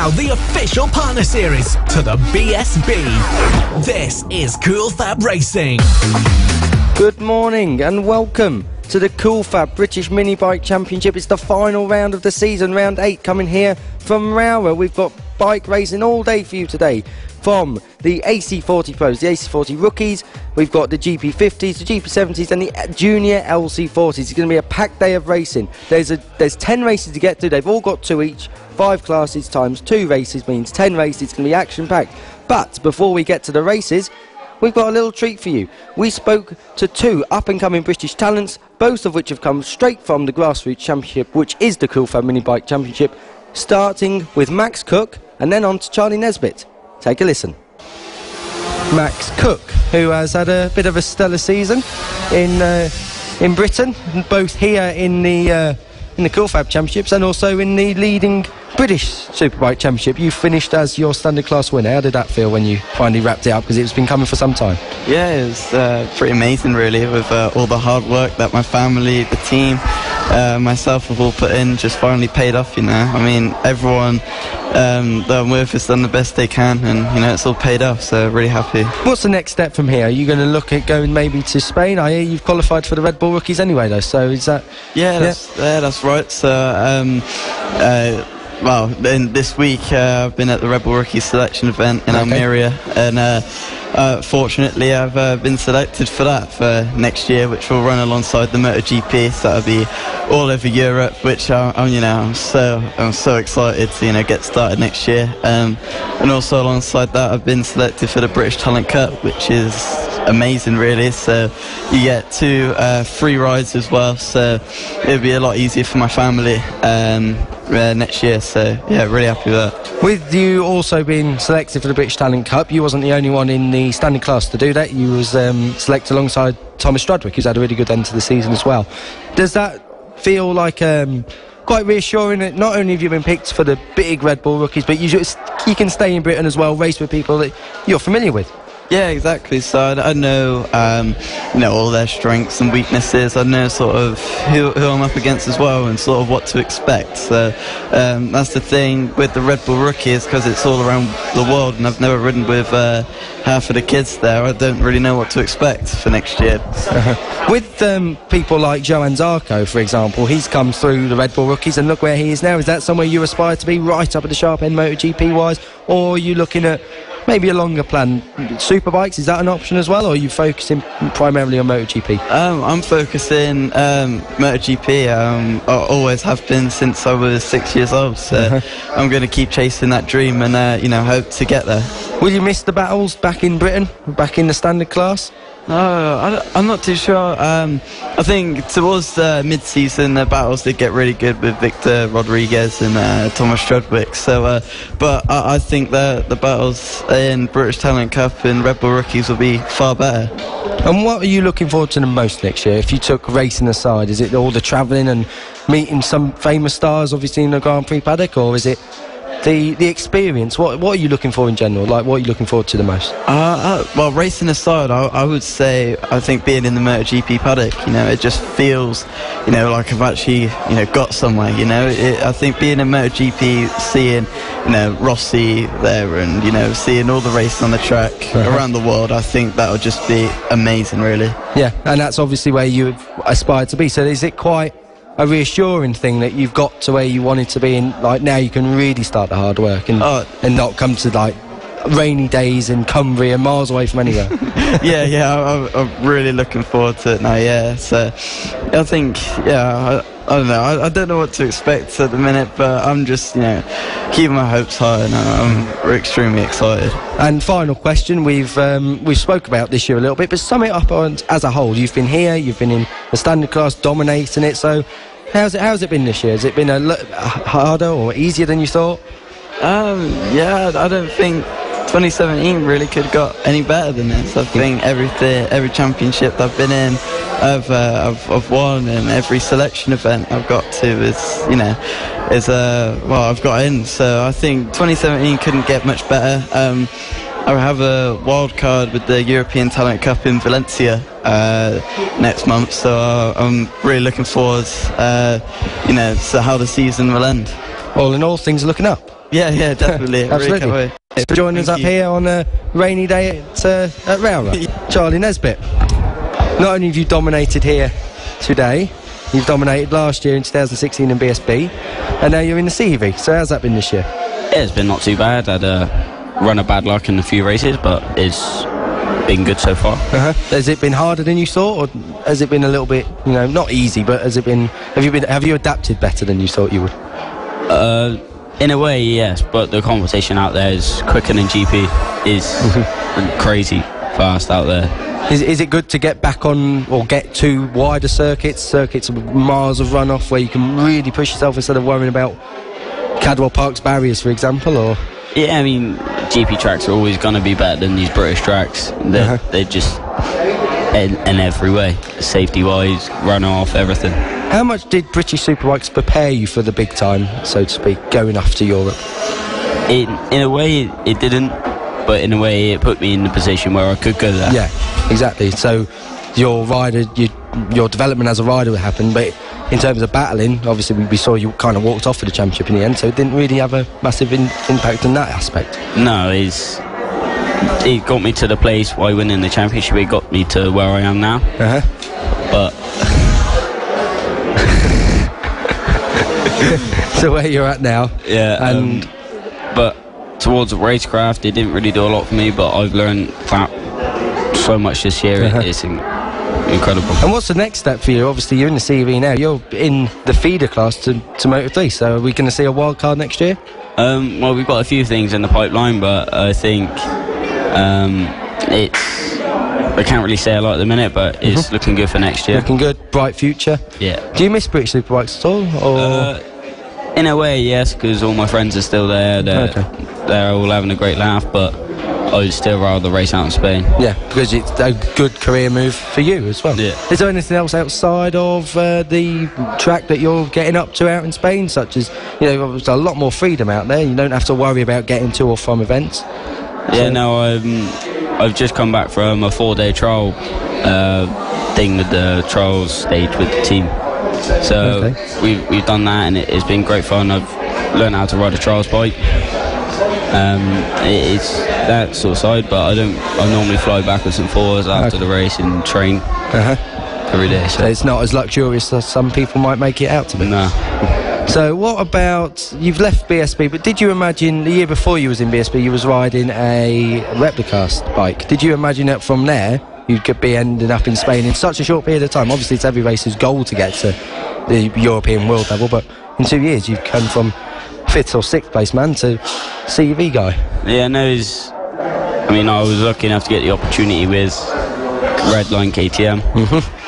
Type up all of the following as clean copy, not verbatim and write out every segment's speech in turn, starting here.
now the official partner series to the BSB. This is Cool FAB-Racing. Good morning and welcome to the Cool Fab British Mini Bike Championship. It's the final round of the season, round 8, coming here from Rowrah. We've got bike racing all day for you today. From the AC40 Pros, the AC40 Rookies, we've got the GP50s, the GP70s and the Junior LC40s. It's going to be a packed day of racing. There's 10 races to get to. They've all got 2 each. 5 classes times 2 races means 10 races. It's going to be action-packed. But before we get to the races, we've got a little treat for you. We spoke to 2 up-and-coming British talents, both of which have come straight from the Grassroots Championship, which is the Cool Fab Mini Bike Championship, starting with Max Cook and then on to Charlie Nesbitt. Take a listen. Max Cook, who has had a bit of a stellar season in Britain, both here in the Cool Fab Championships and also in the leading British Superbike Championship. You finished as your standard class winner. How did that feel when you finally wrapped it up, because it's been coming for some time? Yeah, it was pretty amazing really, with all the hard work that my family, the team, myself have all put in, just finally paid off, you know. I mean, everyone that I'm with has done the best they can, and you know, it's all paid off, so really happy. What's the next step from here? Are you going to look at going maybe to Spain? I hear you've qualified for the Red Bull Rookies anyway though, so is that... Yeah, that's right. So well, then this week I've been at the Red Bull Rookies selection event in Almeria, and fortunately I've been selected for that for next year, which will run alongside the MotoGP. So that'll be all over Europe, which I'm so excited to get started next year. And also alongside that, I've been selected for the British Talent Cup, which is amazing really. So you get 2 free rides as well, so it'll be a lot easier for my family next year. So yeah, really happy with that. With you also being selected for the British Talent Cup, you wasn't the only one in the standard class to do that. You was selected alongside Thomas Strudwick, who's had a really good end to the season as well. Does that feel like quite reassuring that not only have you been picked for the big Red Bull Rookies, but you can stay in Britain as well, race with people that you're familiar with? Yeah, exactly. So I know, all their strengths and weaknesses. I know sort of who I'm up against as well, and sort of what to expect. So that's the thing with the Red Bull Rookies, because it's all around the world, and I've never ridden with half of the kids there. I don't really know what to expect for next year. With people like Johan Zarco, for example, he's come through the Red Bull Rookies, and look where he is now. Is that somewhere you aspire to be, right up at the sharp end MotoGP-wise, or are you looking at maybe a longer plan, superbikes? Is that an option as well, or are you focusing primarily on MotoGP? I'm focusing MotoGP. I always have been since I was 6 years old, so I'm going to keep chasing that dream and hope to get there. Will you miss the battles back in Britain, back in the standard class? No, I'm not too sure. I think towards the mid-season, the battles did get really good with Victor Rodriguez and Thomas Strudwick. So, but I think the battles in British Talent Cup and Red Bull Rookies will be far better. And what are you looking forward to the most next year? If you took racing aside, is it all the travelling and meeting some famous stars, obviously in the Grand Prix paddock, or is it the experience? What are you looking for in general? Like, what are you looking forward to the most? Well, racing aside, I would say I think being in the MotoGP paddock, it just feels, like I've actually, got somewhere. I think being in MotoGP, seeing, Rossi there, and seeing all the races on the track around the world, I think that would just be amazing, really. Yeah, and that's obviously where you aspire to be. So is it quite a reassuring thing that you've got to where you wanted to be, and like now you can really start the hard work and not come to like rainy days in Cumbria, miles away from anywhere? I'm really looking forward to it now. Yeah, so I think I don't know. I don't know what to expect at the minute, but I'm just keeping my hopes high, and I'm extremely excited. And final question, we've spoke about this year a little bit, but sum it up as a whole. You've been here, you've been in the standard class, dominating it. So how's it been this year? Has it been a harder or easier than you thought? I don't think 2017 really could have got any better than this. I think every championship I've been in, I've won, and every selection event I've got to I've got in. So I think 2017 couldn't get much better. I have a wild card with the European Talent Cup in Valencia next month, so I'm really looking forward to how the season will end. All in all, things are looking up. Yeah, definitely. Absolutely. Really Thanks for joining us up here on a rainy day at Rowrah. Charlie Nesbitt, not only have you dominated here today, you've dominated last year in 2016 in BSB, and now you're in the CEV. So how's that been this year? Yeah, it's been not too bad. I had a run of bad luck in a few races, but it's been good so far. Has it been harder than you thought, or has it been a little bit, not easy, but have you adapted better than you thought you would? In a way, yes, but the competition out there is quicker than GP. Is crazy fast out there. Is it good to get back on or get to wider circuits with miles of runoff where you can really push yourself instead of worrying about Cadwell Park's barriers, for example? Or yeah, I mean, GP tracks are always going to be better than these British tracks. They're just in every way, safety-wise, runoff, everything. How much did British Superbikes prepare you for the big time, so to speak, going off to Europe? In a way, it didn't, but in a way, it put me in the position where I could go there. Yeah, exactly. So your development as a rider would happen, but in terms of battling, obviously we saw you kind of walked off for the championship in the end, so it didn't really have a massive impact on that aspect. No, it got me to the place why winning the championship. It got me to where I am now. But so where you're at now? Yeah, and but towards racecraft, it didn't really do a lot for me. But I've learned so much this year. It's incredible. And what's the next step for you? Obviously, you're in the CV now. You're in the feeder class to Moto3. So are we going to see a wild card next year? Well, we've got a few things in the pipeline, but I think I can't really say a lot at the minute, but it's looking good for next year. Looking good, bright future. Yeah. Do you miss British Superbikes at all? Or? In a way, yes, because all my friends are still there. They're all having a great laugh, but I would still rather race out in Spain. Yeah, because it's a good career move for you as well. Yeah. Is there anything else outside of the track that you're getting up to out in Spain, such as, there's a lot more freedom out there. You don't have to worry about getting to or from events. Yeah, no, I've just come back from a 4-day trial thing with the trials stage with the team. So we've done that, and it's been great fun. I've learned how to ride a trials bike. It's that sort of side, but I normally fly backwards and forwards after the race and train every day. So it's not as luxurious as some people might make it out to be. No. So what about, you've left BSB, but did you imagine the year before you was in BSB you was riding a Replicast bike? Did you imagine that from there you could be ending up in Spain in such a short period of time? Obviously it's every racer's goal to get to the European world level, but in 2 years you've come from 5th or 6th place man to CEV guy. Yeah, no, I was lucky enough to get the opportunity with Redline KTM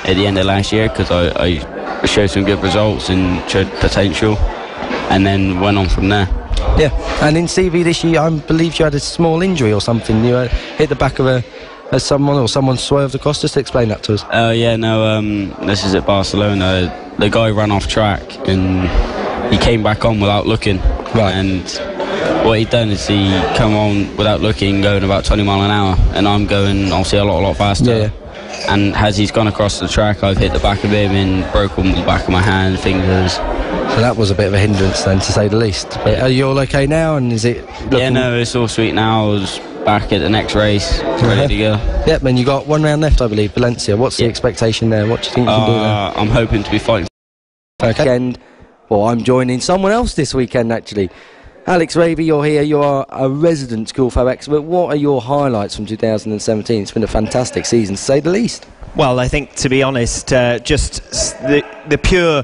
at the end of last year, because I showed some good results and showed potential, and then went on from there. Yeah, and in CV this year I believe you had a small injury or something. You hit the back of someone swerved across. Just explain that to us. This is at Barcelona. The guy ran off track and he came back on without looking. Right. And what he'd done is he come on without looking, going about 20 mile an hour, and I'm going obviously a lot faster. Yeah. And as he's gone across the track, I've hit the back of him and broken the back of my hand, fingers. So that was a bit of a hindrance then, to say the least. But are you all okay now, and is it looking... Yeah, no, it's all sweet now. I was back at the next race, ready to go. Yep, and you got one round left, I believe, Valencia. What's the expectation there? What do you think you can do there? I'm hoping to be fighting. Okay. And, I'm joining someone else this weekend, actually. Alex Ravey, you're here. You are a resident Cool Fab expert. What are your highlights from 2017? It's been a fantastic season, to say the least. Well, I think, to be honest, just the pure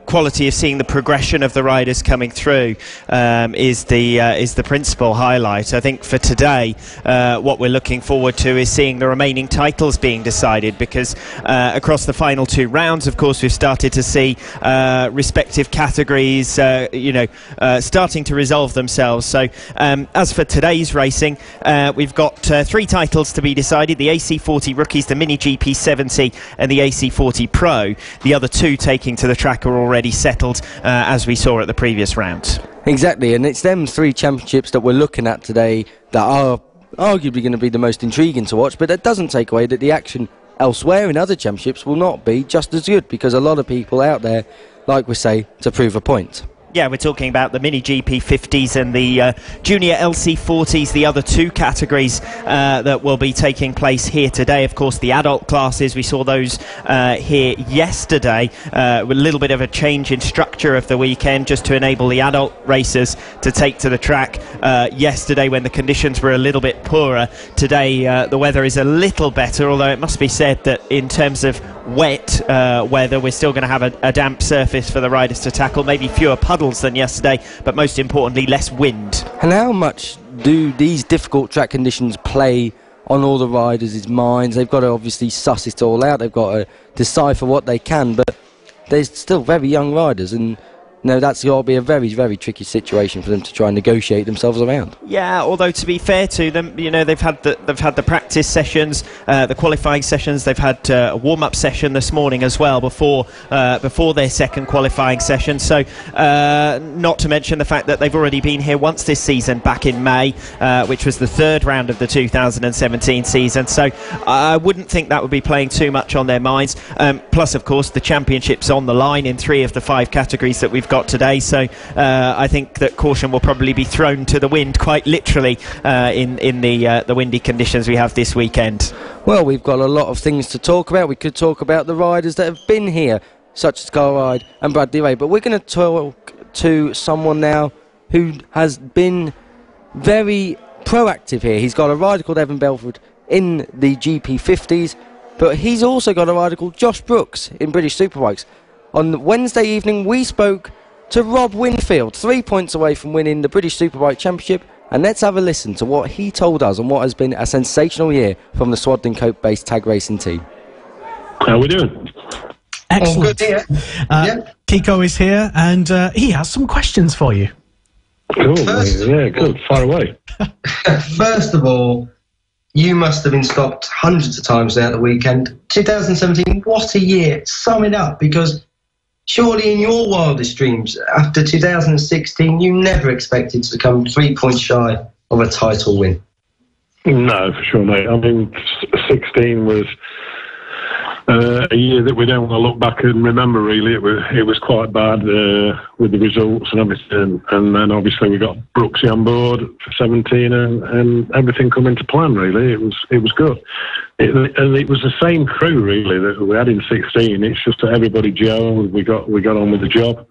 quality of seeing the progression of the riders coming through is the principal highlight. I think for today, what we're looking forward to is seeing the remaining titles being decided, because across the final 2 rounds, of course, we've started to see respective categories, starting to resolve themselves. So, as for today's racing, we've got 3 titles to be decided: the AC40 Rookies, the Mini GP70, and the AC40 Pro. The other 2 taking to the track are already settled, as we saw at the previous rounds. Exactly, and it's them 3 championships that we're looking at today that are arguably going to be the most intriguing to watch, but that doesn't take away that the action elsewhere in other championships will not be just as good, because a lot of people out there, like we say, to prove a point. Yeah, we're talking about the Mini GP 50s and the Junior LC 40s, the other two categories that will be taking place here today. Of course, the adult classes, we saw those here yesterday, with a little bit of a change in structure of the weekend just to enable the adult racers to take to the track yesterday when the conditions were a little bit poorer. Today, the weather is a little better, although it must be said that in terms of wet weather, we're still going to have a damp surface for the riders to tackle, maybe fewer puddles than yesterday, but most importantly less wind. And how much do these difficult track conditions play on all the riders' minds? They've got to obviously suss it all out, they've got to decipher what they can, but they're still very young riders, and that's got to be a very, very tricky situation for them to try and negotiate themselves around. Yeah, although to be fair to them, they've had the practice sessions, the qualifying sessions. They've had a warm-up session this morning as well before their second qualifying session. So, not to mention the fact that they've already been here once this season, back in May, which was the third round of the 2017 season. So, I wouldn't think that would be playing too much on their minds. Plus, of course, the championship's on the line in 3 of the 5 categories that we've got today, so I think that caution will probably be thrown to the wind, quite literally, in the windy conditions we have this weekend. Well, we've got a lot of things to talk about. We could talk about the riders that have been here, such as Carl Hyde and Bradley Ray, but we're going to talk to someone now who has been very proactive here. He's got a rider called Evan Belford in the GP 50s, but he's also got a rider called Josh Brooks in British Superbikes. On Wednesday evening, we spoke to Rob Winfield, 3 points away from winning the British Superbike Championship, and let's have a listen to what he told us on what has been a sensational year from the Swadling Cope-based tag racing team. How are we doing? Excellent. Good, yeah. Kiko is here, and he has some questions for you. Cool. Yeah, good. Far away. First of all, you must have been stopped hundreds of times there at the weekend. 2017, what a year. Sum it up, because surely in your wildest dreams, after 2016, you never expected to come 3 points shy of a title win. No, for sure, mate. I mean, 16 was a year that we don't want to look back and remember, really. It was quite bad with the results and everything. And then, obviously, we got Brooksy on board for 17 and everything come into plan, really. It was good. And it was the same crew, really, that we had in 16. It's just that everybody gelled. We got on with the job.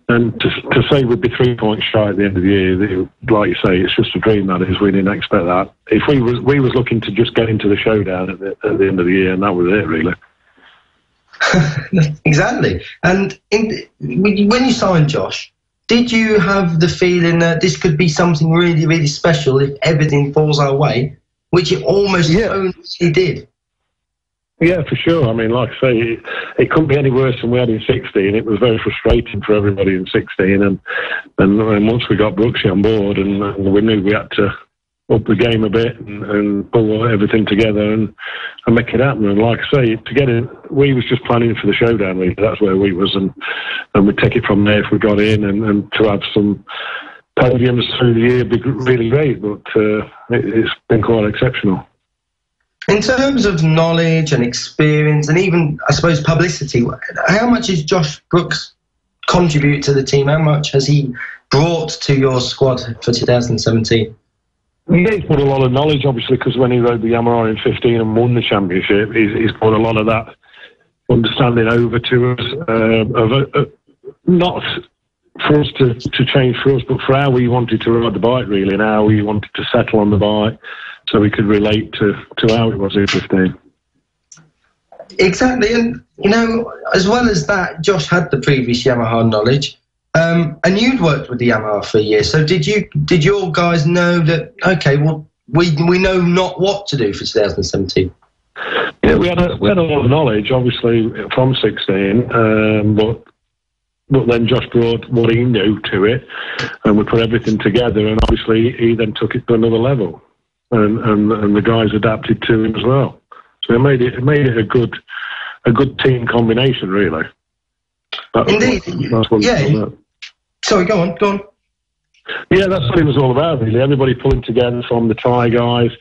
And to say we'd be 3 points shy at the end of the year, like you say, it's just a dream, that is. We didn't expect that. If we was looking to just get into the showdown at the end of the year, and that was it, really. Exactly. And when you signed Josh, did you have the feeling that this could be something really, really special if everything falls our way, which it almost only did? Yeah, for sure. I mean, like I say, it couldn't be any worse than we had in 16. It was very frustrating for everybody in 16. And once we got Brooksy on board and we knew we had to up the game a bit and pull everything together and make it happen. And like I say, to get in, we was just planning for the showdown, really. That's where we was. And we'd take it from there if we got in, and to have some podiums through the year would be really great. But it's been quite exceptional. In terms of knowledge and experience and even, I suppose, publicity, how much has Josh Brooks contributed to the team? How much has he brought to your squad for 2017? Yeah, he's put a lot of knowledge, obviously, because when he rode the Yamaha in 15 and won the championship, he's put a lot of that understanding over to us, not for us to change for us, but for how we wanted to ride the bike, really, and how we wanted to settle on the bike, so we could relate to how it was in 15. Exactly, and as well as that, Josh had the previous Yamaha knowledge, and you'd worked with the Yamaha for a year. So did your guys know that? Okay, well, we know not what to do for 2017. Yeah, we had a lot of knowledge, obviously, from 16, but then Josh brought what he knew to it, and we put everything together, and obviously he then took it to another level. And the guys adapted to him as well, so it made it a good team combination, really. Indeed. Yeah. Sorry, go on. Yeah, that's what it was all about, really. Everybody pulling together, from the tyre guys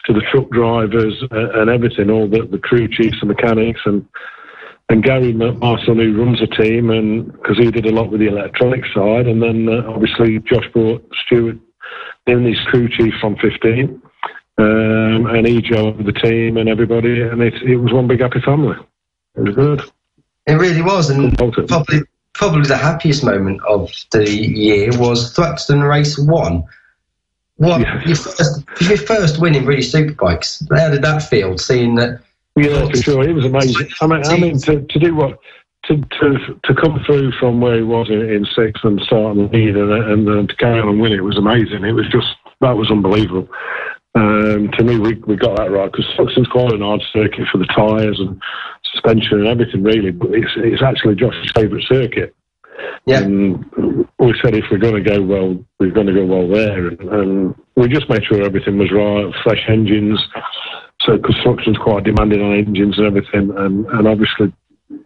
to the truck drivers and everything, all the crew chiefs and mechanics and And Gary, my son, who runs the team, and because he did a lot with the electronic side, and then obviously Josh brought Stuart in, his crew chief from 15, and he joined the team and everybody, and it was one big happy family. It was good. It really was, and probably the happiest moment of the year was Thruxton Race 1. Your first win in British Superbikes. How did that feel, seeing that? Yeah, for sure. It was amazing. I mean, to do what, to come through from where he was in sixth and start on the lead and to carry on and win, it was amazing. It was just, that was unbelievable. To me, we got that right, because Thruxton's quite an hard circuit for the tyres and suspension and everything, really. But it's actually Josh's favourite circuit. Yeah. And we said if we're going to go well, we're going to go well there. And we just made sure everything was right, fresh engines. So, because Thruxton's quite demanding on engines and everything, and obviously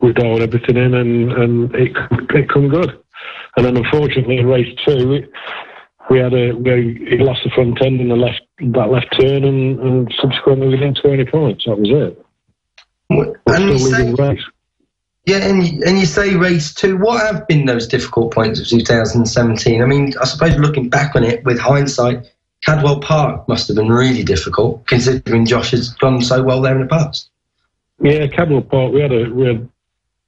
we dialed everything in, and it come good. And then unfortunately in race 2, he lost the front end in that left turn, and subsequently we didn't score any points. That was it. And you say race 2. What have been those difficult points of 2017? I mean, I suppose looking back on it with hindsight, Cadwell Park must have been really difficult, considering Josh has gone so well there in the past. Yeah, Cadwell Park, we had an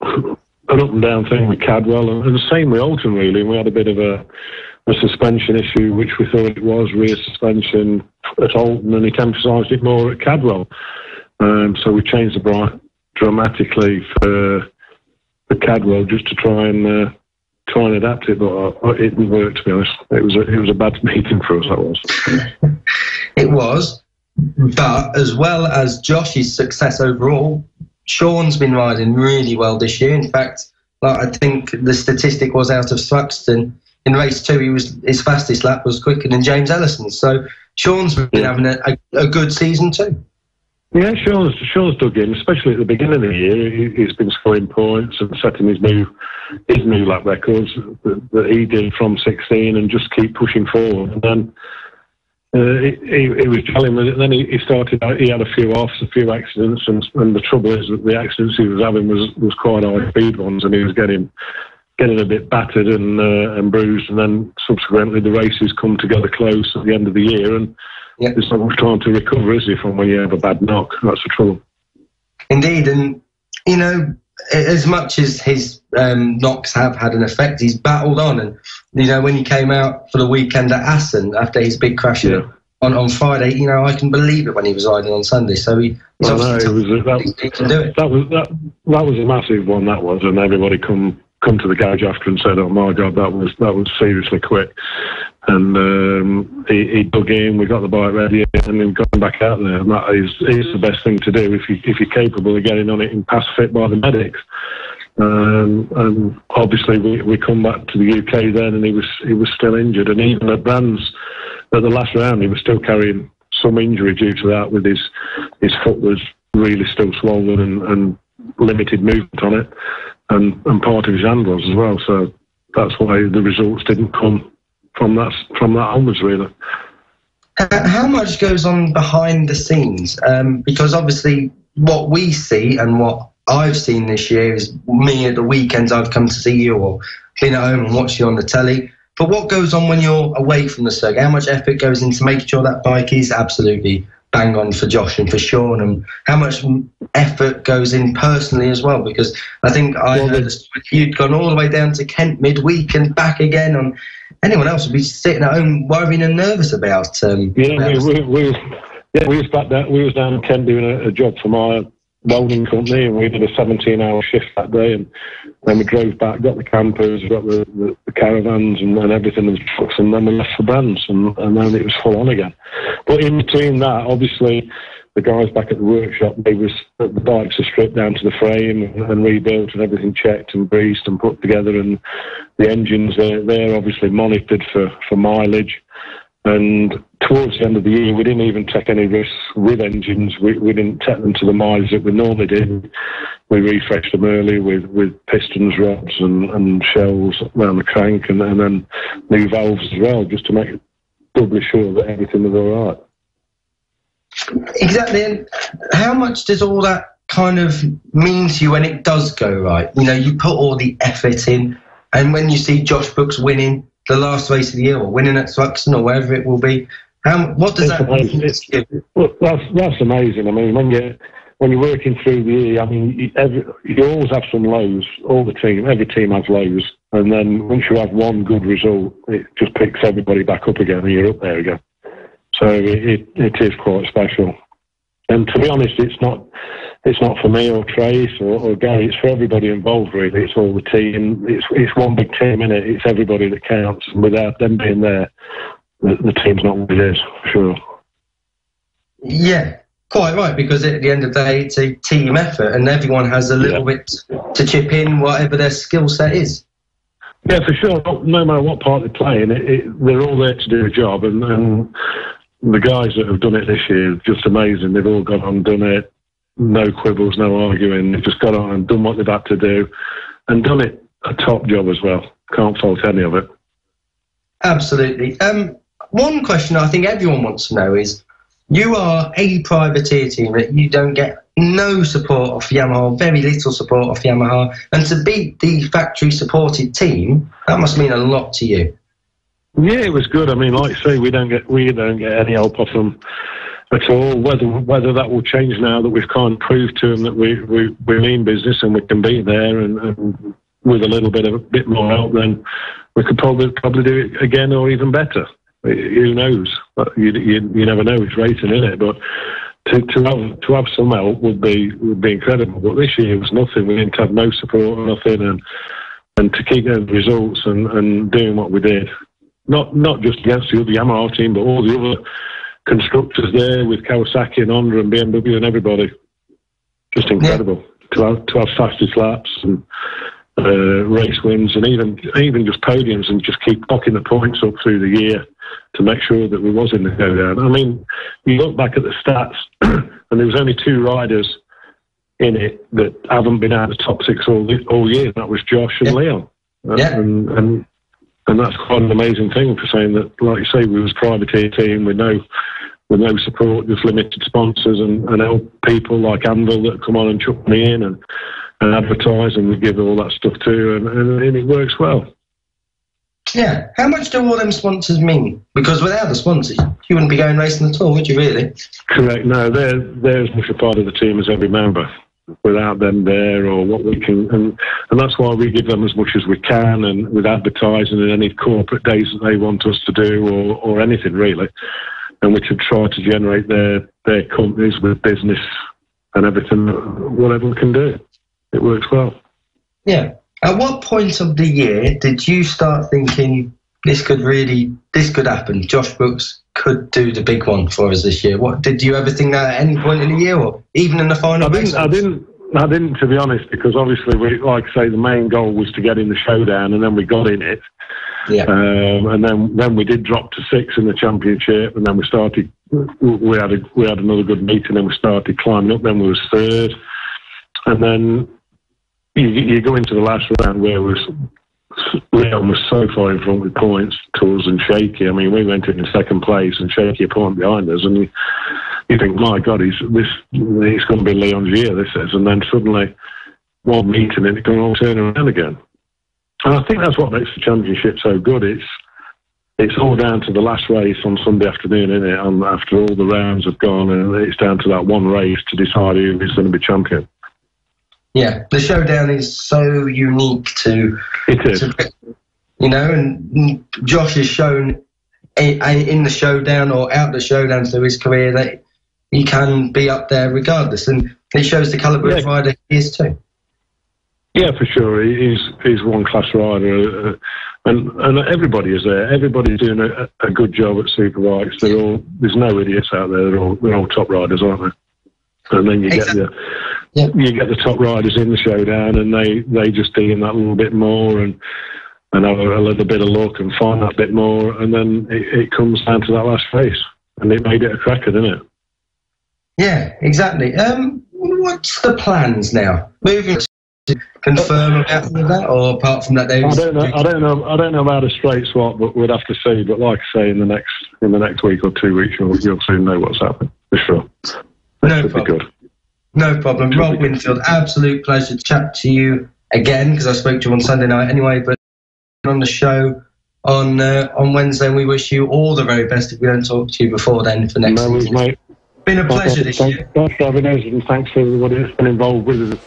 up and down thing with Cadwell, and the same with Alton, really. We had a bit of a suspension issue, which we thought it was rear suspension at Alton, and it emphasised it more at Cadwell. So we changed the bike dramatically for Cadwell, just to try and adapt it, but it didn't work, to be honest. It was a bad meeting for us, that was. It was, but as well as Josh's success overall, Sean's been riding really well this year. In fact, I think the statistic was out of Thruxton in race 2, his fastest lap was quicker than James Ellison. So Sean's been having a good season too. Yeah, Sean's dug in, especially at the beginning of the year. He's been scoring points and setting his new lap records that he did from 16, and just keep pushing forward. And then he was telling me that then he started out, he had a few offs, a few accidents, and the trouble is that the accidents he was having was quite high speed ones, and he was getting a bit battered and bruised, and then subsequently the races come together close at the end of the year, and there's not much time to recover, is there, from when you have a bad knock? That's the trouble. Indeed, and you know, as much as his knocks have had an effect, he's battled on, and you know, when he came out for the weekend at Assen after his big crash on Friday, you know, I can believe it when he was riding on Sunday. So he can do it. That was a massive one. That was, and everybody come to the garage after and said, "Oh my God, that was seriously quick." And he dug in. We got the bike ready, and then got back out there. And that is the best thing to do if you're capable of getting on it and pass fit by the medics. And obviously we come back to the UK then, and he was still injured. And even at Brands at the last round, he was still carrying some injury due to that. With his foot was really still swollen and limited movement on it. And part of his hand was as well, so that's why the results didn't come from that onwards, really. How much goes on behind the scenes? Because obviously what we see and what I've seen this year is me at the weekends I've come to see you or been at home and watched you on the telly. But what goes on when you're away from the circuit? How much effort goes into making sure that bike is absolutely bang on for Josh and for Sean, and how much effort goes in personally as well? Because I think I heard you'd gone all the way down to Kent midweek and back again. On anyone else would be sitting at home worrying and nervous about. We was back down. We was down in Kent doing a job for my welding company, and we did a 17-hour shift that day, and then we drove back, got the campers, got the caravans and everything, and the trucks, and then we left for Brands, and then it was full on again. But in between that, obviously, the guys back at the workshop, the bikes are stripped down to the frame and rebuilt, and everything checked and greased and put together, and the engines, they're obviously monitored for mileage. And towards the end of the year, we didn't even take any risks with engines. We didn't take them to the mileage that we normally did. We refreshed them early with pistons, rods and shells around the crank, and then new valves as well, just to make it doubly sure that everything was all right. Exactly. And how much does all that kind of mean to you when it does go right? You know, you put all the effort in, and when you see Josh Brooks winning the last race of the year, or winning at Thruxton, or wherever it will be, what does that mean to you? Well, that's amazing. I mean, when you're working through the year, I mean, you always have some lows. Every team has lows, and then once you have one good result, it just picks everybody back up again, and you're up there again. So it is quite special. And to be honest, it's not for me or Trace or Gary. It's for everybody involved, really. It's all the team. It's one big team, innit? It's everybody that counts. And without them being there, the team's not what it is, for sure. Yeah, quite right, because at the end of the day, it's a team effort, and everyone has a little bit to chip in, whatever their skill set is. Yeah, for sure. No matter what part they're playing, they're all there to do a job, and the guys that have done it this year are just amazing. They've all got on and done it. No quibbles, no arguing. They've just got on and done what they've had to do, and done it a top job as well. Can't fault any of it. Absolutely. One question I think everyone wants to know is, you are a privateer team that you don't get no support off Yamaha, very little support off Yamaha, and to beat the factory-supported team, that must mean a lot to you. Yeah, it was good. I mean, like I say, we don't get any help off them at all. Whether that will change now that we've kind of proved to them that we mean business and we can be there, and with a little bit more help, then we could probably do it again or even better. Who knows? You never know. It's racing, isn't it? But to have some help would be incredible. But this year was nothing. We didn't have no support or nothing, and to keep getting the results and doing what we did. Not just against the other Yamaha team, but all the other constructors there with Kawasaki and Honda and BMW and everybody. Just incredible to have fastest laps and race wins, and even just podiums, and just keep knocking the points up through the year to make sure that we was in the go-down. I mean, you look back at the stats, and there was only 2 riders in it that haven't been out of the top 6 all year. That was Josh and Leon. And that's quite an amazing thing for saying that, like you say, we was a privateer team with no support, just limited sponsors and help people like Anvil that come on and chuck me in and advertise, and we give all that stuff too, and it works well. Yeah. How much do all them sponsors mean? Because without the sponsors, you wouldn't be going racing at all, would you really? Correct. No, they're as much a part of the team as every member. Without them there, or what we can, and that's why we give them as much as we can, and with advertising and any corporate days that they want us to do, or anything really, and we should try to generate their companies with business and everything, whatever we can do. It works well. Yeah. At what point of the year did you start thinking this could happen? Josh Brooks could do the big one for us this year. What did you ever think that at any point in the year, or even in the final? I didn't, to be honest, because obviously like I say, the main goal was to get in the showdown, and then we got in it. Yeah. And then we did drop to 6 in the championship, and then we started. We had another good meeting, and we started climbing up. Then we was 3rd, and then you go into the last round where Leon was so far in front with points, Tools and Shaky. I mean, we went in 2nd place, and Shaky a point behind us, and you think, my God, it's going to be Leon's year, this is. And then suddenly, one meeting, and it can all turn around again. And I think that's what makes the championship so good. It's all down to the last race on Sunday afternoon, isn't it? And after all the rounds have gone, and it's down to that one race to decide who is going to be champion. Yeah, the showdown is so unique to... It is. And Josh has shown in the showdown or out the showdown through his career that he can be up there regardless, and it shows the calibre of rider he is too. Yeah, for sure. He's one-class rider, and everybody is there. Everybody's doing a good job at Superbikes. There's no idiots out there. They're all top riders, aren't they? And then you get the top riders in the showdown, and they just dig in that little bit more and have a little bit of luck and find that bit more, and then it comes down to that last race, and it made it a cracker, didn't it? Yeah, exactly. What's the plans now? Moving to confirm about that, or apart from that, I don't know about a straight swap, but we'd have to see. But like I say, in the next week or 2 weeks, you'll soon know what's happening for sure. That should be good. No problem. Rob Winfield, absolute pleasure to chat to you again, because I spoke to you on Sunday night anyway, but on the show on Wednesday, and we wish you all the very best if we don't talk to you before then for next season. Mate. Been a pleasure this year. Thanks for having us, and thanks to everybody that's been involved with us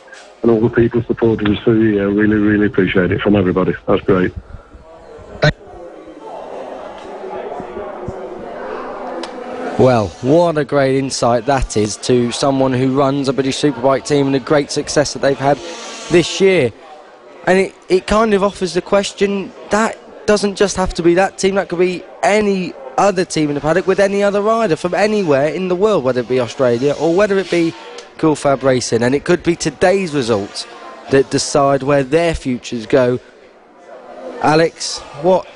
and all the people supporting us through the year. Really, really appreciate it from everybody. That's great. Well, what a great insight that is to someone who runs a British Superbike team and the great success that they've had this year. And it kind of offers the question, that doesn't just have to be that team, that could be any other team in the paddock with any other rider from anywhere in the world, whether it be Australia or whether it be Cool FAB-Racing. And it could be today's results that decide where their futures go. Alex, what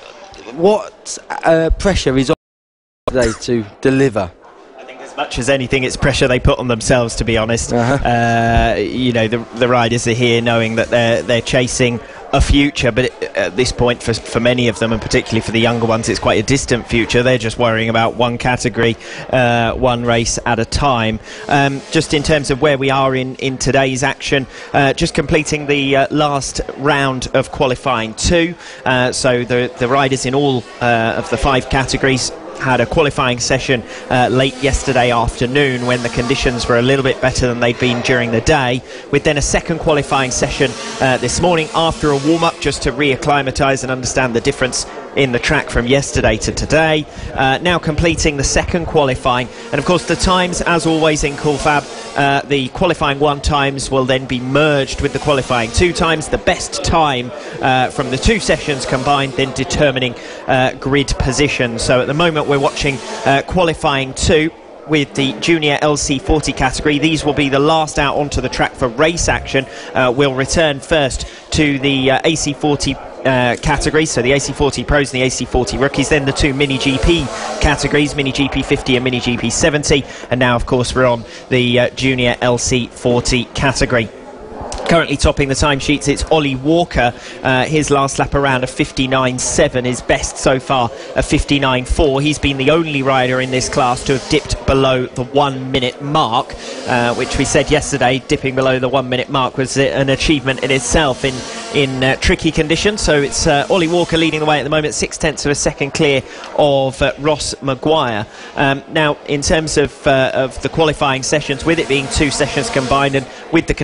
pressure is on today to deliver? I think as much as anything, it's pressure they put on themselves, to be honest. You know, the riders are here knowing that they're chasing a future, but at this point for many of them, and particularly for the younger ones, it's quite a distant future. They're just worrying about one category, one race at a time. Just in terms of where we are in today's action, just completing the last round of qualifying 2, so the riders in all of the 5 categories had a qualifying session late yesterday afternoon when the conditions were a little bit better than they'd been during the day, with then a second qualifying session this morning after a warm-up, just to reacclimatise and understand the difference in the track from yesterday to today. Now completing the second qualifying, and of course the times, as always in Cool Fab, the qualifying 1 times will then be merged with the qualifying 2 times. The best time from the 2 sessions combined then determining grid position. So at the moment we're watching qualifying 2 with the junior LC40 category. These will be the last out onto the track for race action. We'll return first to the AC40 categories, so the AC40 Pros and the AC40 Rookies, then the 2 Mini GP categories, Mini GP 50 and Mini GP 70, and now of course we're on the junior LC40 category. Currently topping the timesheets, it's Ollie Walker. His last lap around, a 59.7, his best so far, a 59.4. He's been the only rider in this class to have dipped below the 1 minute mark, which we said yesterday, dipping below the 1 minute mark was an achievement in itself in tricky conditions. So it's Ollie Walker leading the way at the moment, 0.6 of a second clear of Ross Maguire. Now, in terms of the qualifying sessions, with it being 2 sessions combined and with the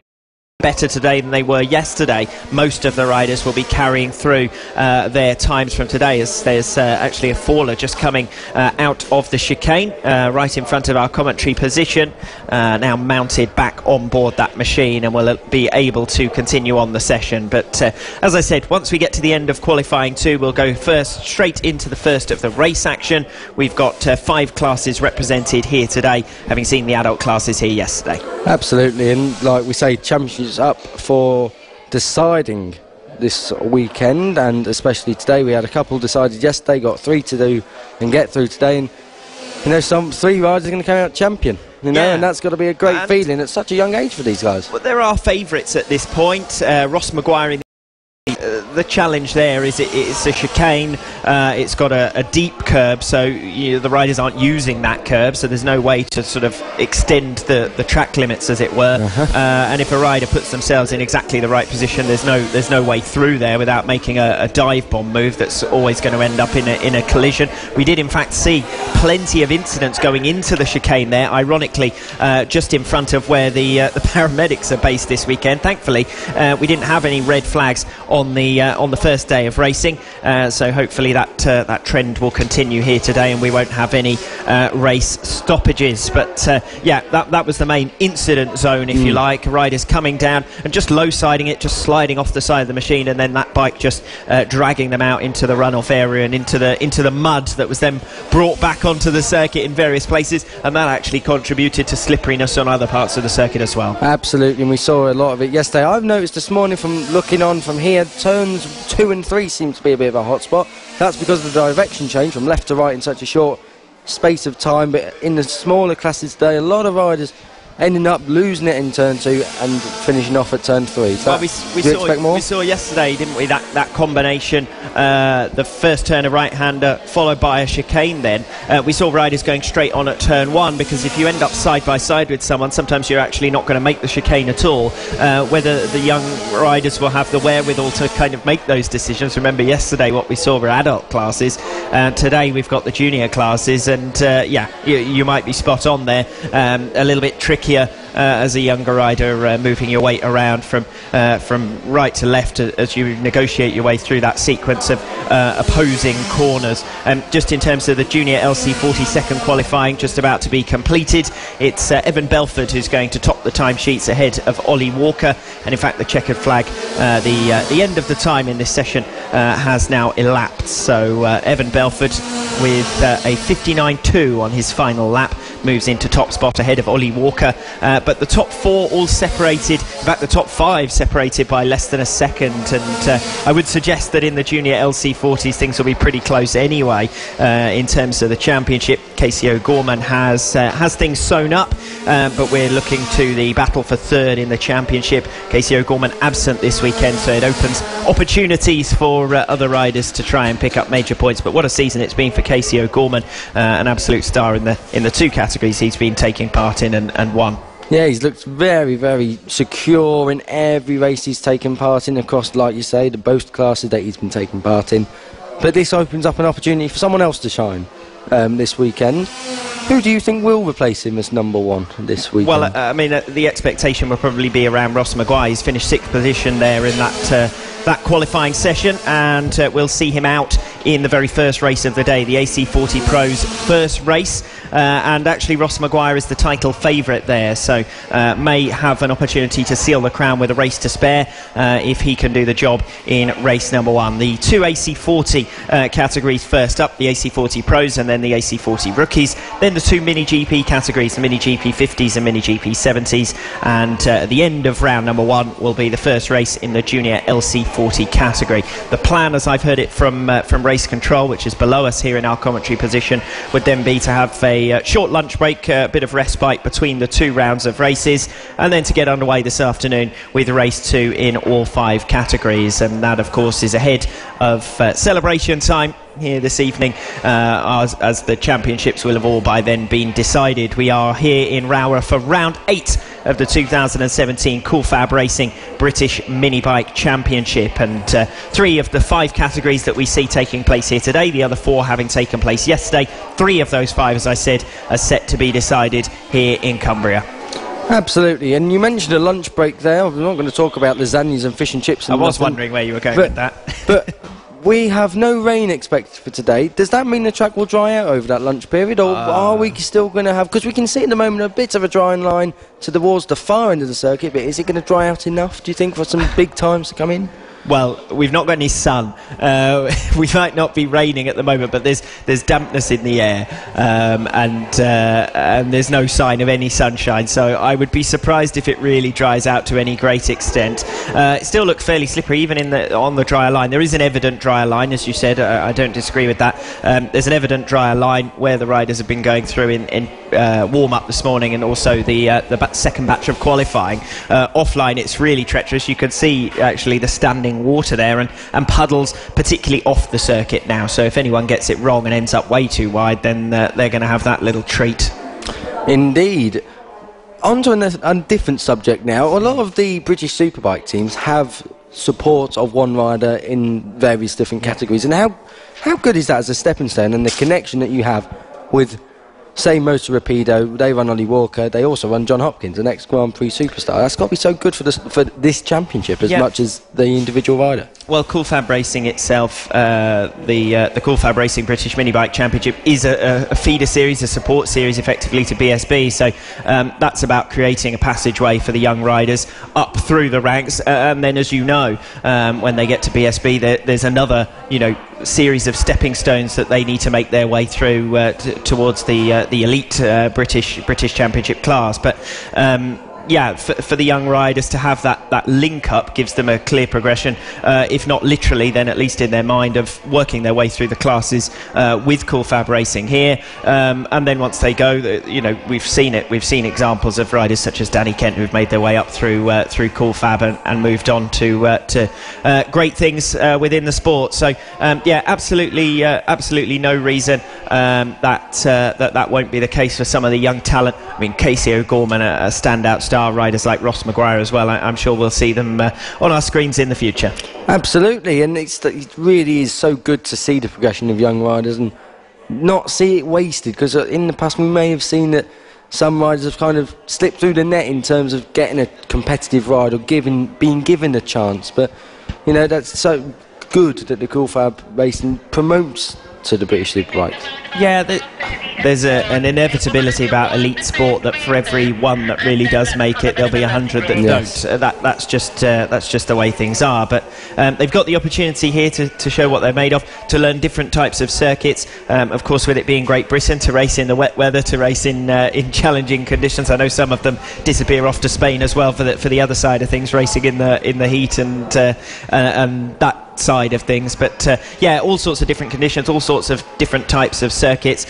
better today than they were yesterday, most of the riders will be carrying through their times from today, as there's actually a faller just coming out of the chicane right in front of our commentary position, now mounted back on board that machine, and will be able to continue on the session. But as I said, once we get to the end of qualifying 2, we'll go first straight into the first of the race action. We've got 5 classes represented here today, having seen the adult classes here yesterday. Absolutely, and like we say, championships up for deciding this weekend, and especially today. We had a couple decided yesterday, got 3 to do and get through today, and you know, 3 riders are going to come out champion, you know, and that's got to be a great feeling at such a young age for these guys. Well, there are favourites at this point. Ross Maguire in the challenge there is it's a chicane, it's got a deep curb, so the riders aren't using that curb, so there's no way to sort of extend the track limits, as it were. And if a rider puts themselves in exactly the right position, there's no way through there without making a dive bomb move that's always going to end up in a collision. We did in fact see plenty of incidents going into the chicane there, ironically just in front of where the paramedics are based this weekend. Thankfully we didn't have any red flags on the first day of racing, so hopefully that trend will continue here today and we won't have any race stoppages. But yeah, that was the main incident zone, if you like. Riders coming down and just low siding it, just sliding off the side of the machine, and then that bike just dragging them out into the runoff area and into the mud that was then brought back onto the circuit in various places, and that actually contributed to slipperiness on other parts of the circuit as well. Absolutely, and we saw a lot of it yesterday. I've noticed this morning from looking on from here, turns 2 and 3 seems to be a bit of a hot spot. That's because of the direction change from left to right in such a short space of time. But in the smaller classes today, a lot of riders ending up losing it in turn 2 and finishing off at turn 3. So we saw yesterday, didn't we, that combination, the first turn a right-hander followed by a chicane. Then we saw riders going straight on at turn 1, because if you end up side by side with someone, sometimes you're actually not going to make the chicane at all. Whether the young riders will have the wherewithal to kind of make those decisions. Remember yesterday what we saw were adult classes, today we've got the junior classes, and you might be spot on there. A little bit trickier as a younger rider, moving your weight around from right to left as you negotiate your way through that sequence of opposing corners. Just in terms of the junior LC40 second qualifying just about to be completed, it's Evan Belford who's going to top the timesheets ahead of Ollie Walker, and in fact the checkered flag, the end of the time in this session has now elapsed. So Evan Belford with a 59.2 on his final lap moves into top spot ahead of Ollie Walker, but the top 4 all separated, in fact the top 5 separated by less than a second, and I would suggest that in the junior LC40s things will be pretty close anyway. In terms of the championship, Casey O'Gorman has things sewn up, but we're looking to the battle for third in the championship. Casey O'Gorman absent this weekend, so it opens opportunities for other riders to try and pick up major points. But what a season it's been for Casey O'Gorman, an absolute star in the 2 categories he's been taking part in and won. Yeah, he's looked very, very secure in every race he's taken part in across, like you say, the both classes that he's been taking part in. But this opens up an opportunity for someone else to shine this weekend. Who do you think will replace him as number 1 this weekend? Well, I mean, the expectation will probably be around Ross Maguire. He's finished 6th position there in that qualifying session, and we'll see him out in the very first race of the day, the AC40 Pro's first race, and actually Ross Maguire is the title favourite there, so may have an opportunity to seal the crown with a race to spare if he can do the job in race number 1. The 2 AC40 categories first up, the AC40 Pros and then the AC40 Rookies, then the 2 Mini GP categories, the Mini GP 50s and Mini GP 70s, and at the end of round number 1 will be the first race in the Junior LC40 category. The plan, as I've heard it from Race Control, which is below us here in our commentary position, would then be to have a short lunch break, a bit of respite between the 2 rounds of races, and then to get underway this afternoon with race 2 in all 5 categories. And that, of course, is ahead of celebration time here this evening, as the championships will have all by then been decided. We are here in Rowrah for round 8 of the 2017 Cool FAB-Racing British Mini Bike Championship, and 3 of the 5 categories that we see taking place here today, the other 4 having taken place yesterday. 3 of those 5, as I said, are set to be decided here in Cumbria. Absolutely, and you mentioned a lunch break there. We're not going to talk about lasagnas and fish and chips. I was wondering where you were going with that. But we have no rain expected for today. Does that mean the track will dry out over that lunch period, or are we still going to have... Because we can see at the moment a bit of a drying line towards the far end of the circuit, but is it going to dry out enough, do you think, for some big times to come in? Well, we've not got any sun. We might not be raining at the moment, but there's dampness in the air, and there's no sign of any sunshine. So I would be surprised if it really dries out to any great extent. It still looks fairly slippery, even on the drier line. There is an evident drier line, as you said. I don't disagree with that. There's an evident drier line where the riders have been going through in warm-up this morning, and also the second batch of qualifying. Offline, it's really treacherous. You can see actually the standing water there, and puddles, particularly off the circuit now. So if anyone gets it wrong and ends up way too wide, then they're going to have that little treat. Indeed. On to a different subject now. A lot of the British Superbike teams have support of one rider in various different categories, and how good is that as a stepping stone, and the connection that you have with, say, Motor Rapido? They run Ollie Walker, they also run John Hopkins, the next Grand Prix superstar. That's got to be so good for this championship as much as the individual rider. Well, Cool FAB-Racing itself, the Cool FAB-Racing British Mini Bike Championship is a feeder series, a support series effectively to BSB, so that's about creating a passageway for the young riders up through the ranks, and then, as you know, when they get to BSB, there's another, series of stepping stones that they need to make their way through towards the elite British Championship class. But for the young riders to have that link up gives them a clear progression, if not literally, then at least in their mind, of working their way through the classes with Cool FAB-Racing here, and then once they go, we've seen examples of riders such as Danny Kent who've made their way up through Cool Fab and moved on to great things within the sport. So absolutely no reason that won't be the case for some of the young talent. I mean, Casey O'Gorman, a standout star, riders like Ross Maguire as well. I'm sure we'll see them on our screens in the future. Absolutely, and it really is so good to see the progression of young riders and not see it wasted, because in the past we may have seen that some riders have kind of slipped through the net in terms of getting a competitive ride or being given a chance. But that's so good that the Cool FAB-Racing promotes to the British Superbikes. Yeah, there's an inevitability about elite sport that for every one that really does make it, there'll be 100 that don't. That's just the way things are. But they've got the opportunity here to show what they're made of, to learn different types of circuits. Of course, with it being Great Britain, to race in the wet weather, to race in challenging conditions. I know some of them disappear off to Spain as well for the other side of things, racing in the heat and that side of things. But all sorts of different conditions, all sorts of different types of circuits.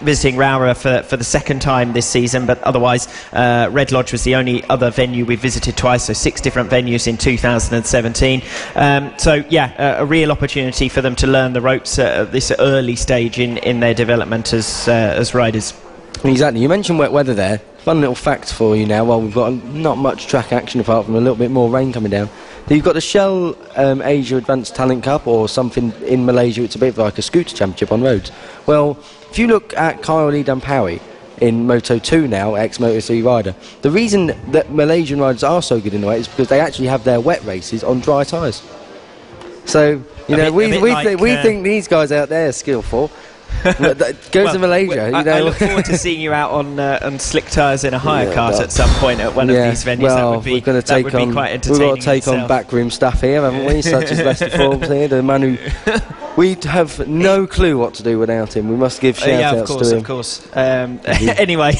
Visiting Rowrah for the second time this season, but otherwise Red Lodge was the only other venue we visited twice, so 6 different venues in 2017. A real opportunity for them to learn the ropes at this early stage in their development as riders. Exactly. You mentioned wet weather there. Fun little fact for you now. While we've got not much track action apart from a little bit more rain coming down, you've got the Shell Asia Advanced Talent Cup, or something in Malaysia. It's a bit like a scooter championship on roads. Well, if you look at Kyle Lee Dampawi in Moto 2 now, ex-Moto 3 rider, the reason that Malaysian riders are so good in the wet is because they actually have their wet races on dry tyres. So, we think these guys out there are skillful. Go to Malaysia. I look forward to seeing you out on slick tyres in a hire cart at some point at one of these venues. Well, that would be quite entertaining. We've got to take on backroom stuff here, haven't we? Such as Lester Forbes here, the man who we have no clue what to do without him. We must give shout-outs to him. Of course. Anyway,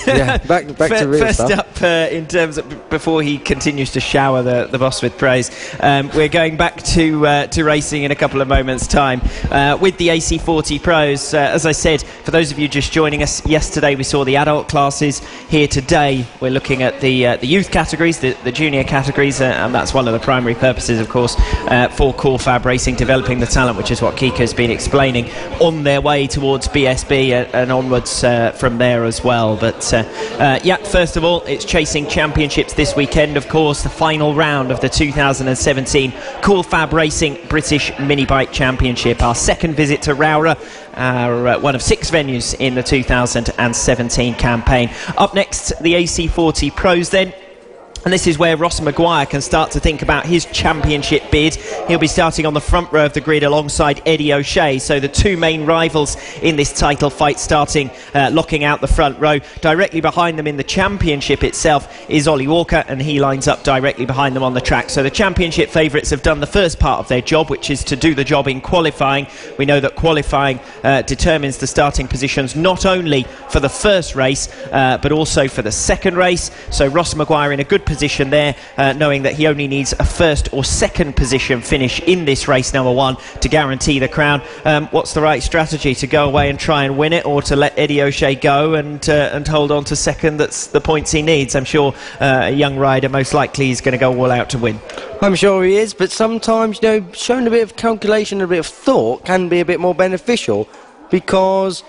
back to real first stuff. up, in terms of, before he continues to shower the boss with praise, we're going back to racing in a couple of moments' time with the AC40 Pros. As I said, for those of you just joining us, yesterday we saw the adult classes. Here today we're looking at the youth categories, the junior categories, and that's one of the primary purposes, of course, for Cool FAB-Racing, developing the talent, which is what Kika's been explaining, on their way towards BSB and onwards from there as well. But first of all, it's chasing championships this weekend, of course, the final round of the 2017 Cool FAB-Racing British Mini Bike Championship, our second visit to Rowrah, one of 6 venues in the 2017 campaign. Up next, the AC40 Pros then. And this is where Ross Maguire can start to think about his championship bid. He'll be starting on the front row of the grid alongside Eddie O'Shea. So the two main rivals in this title fight starting, locking out the front row. Directly behind them in the championship itself is Ollie Walker, and he lines up directly behind them on the track. So the championship favourites have done the first part of their job, which is to do the job in qualifying. We know that qualifying determines the starting positions not only for the first race, but also for the second race. So Ross Maguire in a good position there, knowing that he only needs a first or second position finish in this race number 1 to guarantee the crown. What's the right strategy? To go away and try and win it, or to let Eddie O'Shea go and hold on to second? That's the points he needs. I'm sure a young rider most likely is going to go all out to win. I'm sure he is, but sometimes, showing a bit of calculation, a bit of thought can be a bit more beneficial, because,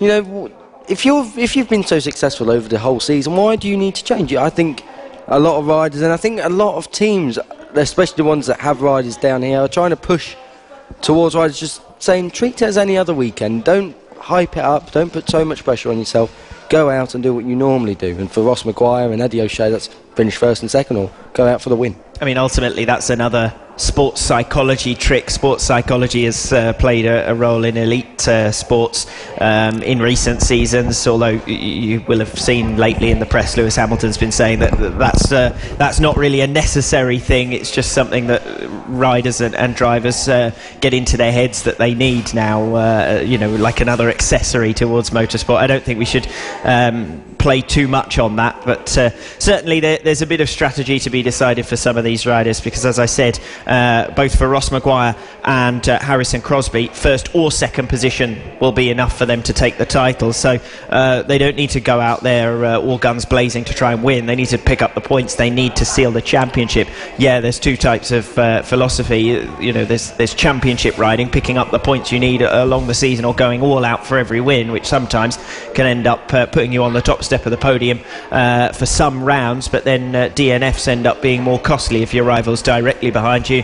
if you've been so successful over the whole season, why do you need to change it? I think a lot of riders, and I think a lot of teams, especially the ones that have riders down here, are trying to push towards riders just saying, treat it as any other weekend. Don't hype it up. Don't put so much pressure on yourself. Go out and do what you normally do. And for Ross Maguire and Eddie O'Shea, that's finish first and second, or go out for the win. I mean, ultimately, that's another sports psychology trick. Sports psychology has played a role in elite sports in recent seasons, although you will have seen lately in the press Lewis Hamilton's been saying that's not really a necessary thing. It's just something that riders and drivers get into their heads that they need now, like another accessory towards motorsport. I don't think we should play too much on that, but certainly there's a bit of strategy to be decided for some of these riders, because as I said, both for Ross Maguire and Harrison Crosby, first or second position will be enough for them to take the title. So they don't need to go out there all guns blazing to try and win. They need to pick up the points. They need to seal the championship. Yeah, there's two types of philosophy. There's championship riding, picking up the points you need along the season, or going all out for every win, which sometimes can end up putting you on the top step of the podium for some rounds, but then DNFs end up being more costly if your rival's directly behind you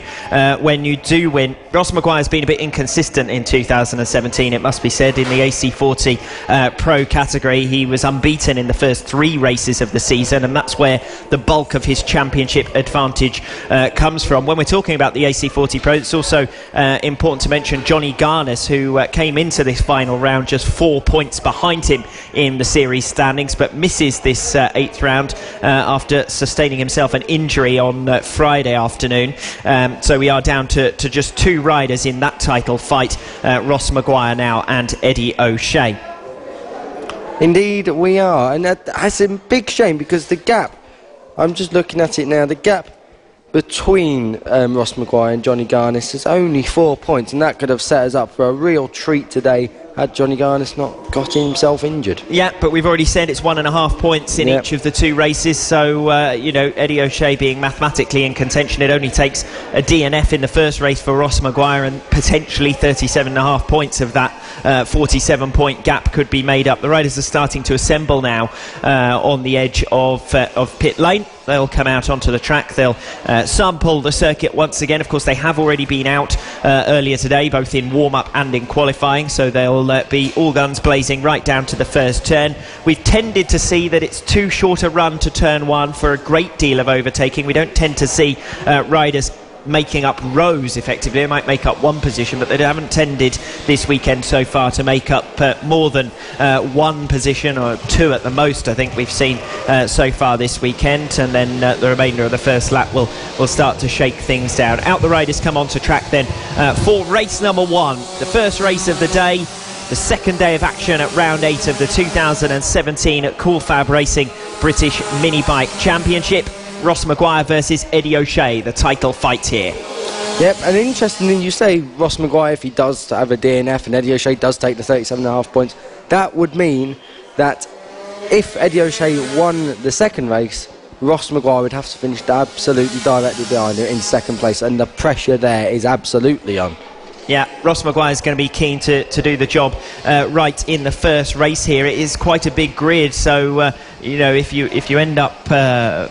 when you do win. Ross Maguire's been a bit inconsistent in 2017, it must be said. In the AC40 Pro category, he was unbeaten in the first 3 races of the season, and that's where the bulk of his championship advantage comes from. When we're talking about the AC40 Pro, it's also important to mention Johnny Garnes, who came into this final round just 4 points behind him in the series standings, but misses this 8th round after sustaining himself an injury on Friday afternoon. So we are down to just 2 riders in that title fight, Ross Maguire now and Eddie O'Shea. Indeed we are, and that's a big shame, because the gap, I'm just looking at it now, the gap between Ross Maguire and Johnny Garnes is only 4 points, and that could have set us up for a real treat today had Johnny Garnes not got himself injured. Yeah, but we've already said it's 1.5 points in each of the 2 races, so Eddie O'Shea being mathematically in contention, it only takes a DNF in the first race for Ross Maguire, and potentially 37.5 points of that 47-point gap could be made up. The riders are starting to assemble now on the edge of pit lane. They'll come out onto the track, they'll sample the circuit once again. Of course, they have already been out earlier today, both in warm-up and in qualifying, so they'll be all guns blazing right down to the first turn. We've tended to see that it's too short a run to turn 1 for a great deal of overtaking. We don't tend to see riders making up rows effectively. They might make up 1 position, but they haven't tended this weekend so far to make up more than 1 position, or 2 at the most, I think we've seen so far this weekend, and then the remainder of the first lap will start to shake things down. Out the riders come onto track then for race number 1, the first race of the day, the second day of action at round 8 of the 2017 Cool FAB-Racing British Mini Bike Championship. Ross Maguire versus Eddie O'Shea, the title fight here. Yep, and interestingly, you say Ross Maguire, if he does have a DNF and Eddie O'Shea does take the 37.5 points, that would mean that if Eddie O'Shea won the second race, Ross Maguire would have to finish absolutely directly behind him in second place, and the pressure there is absolutely on. Yeah, Ross Maguire is going to be keen to do the job right in the first race here. It is quite a big grid, so if you end up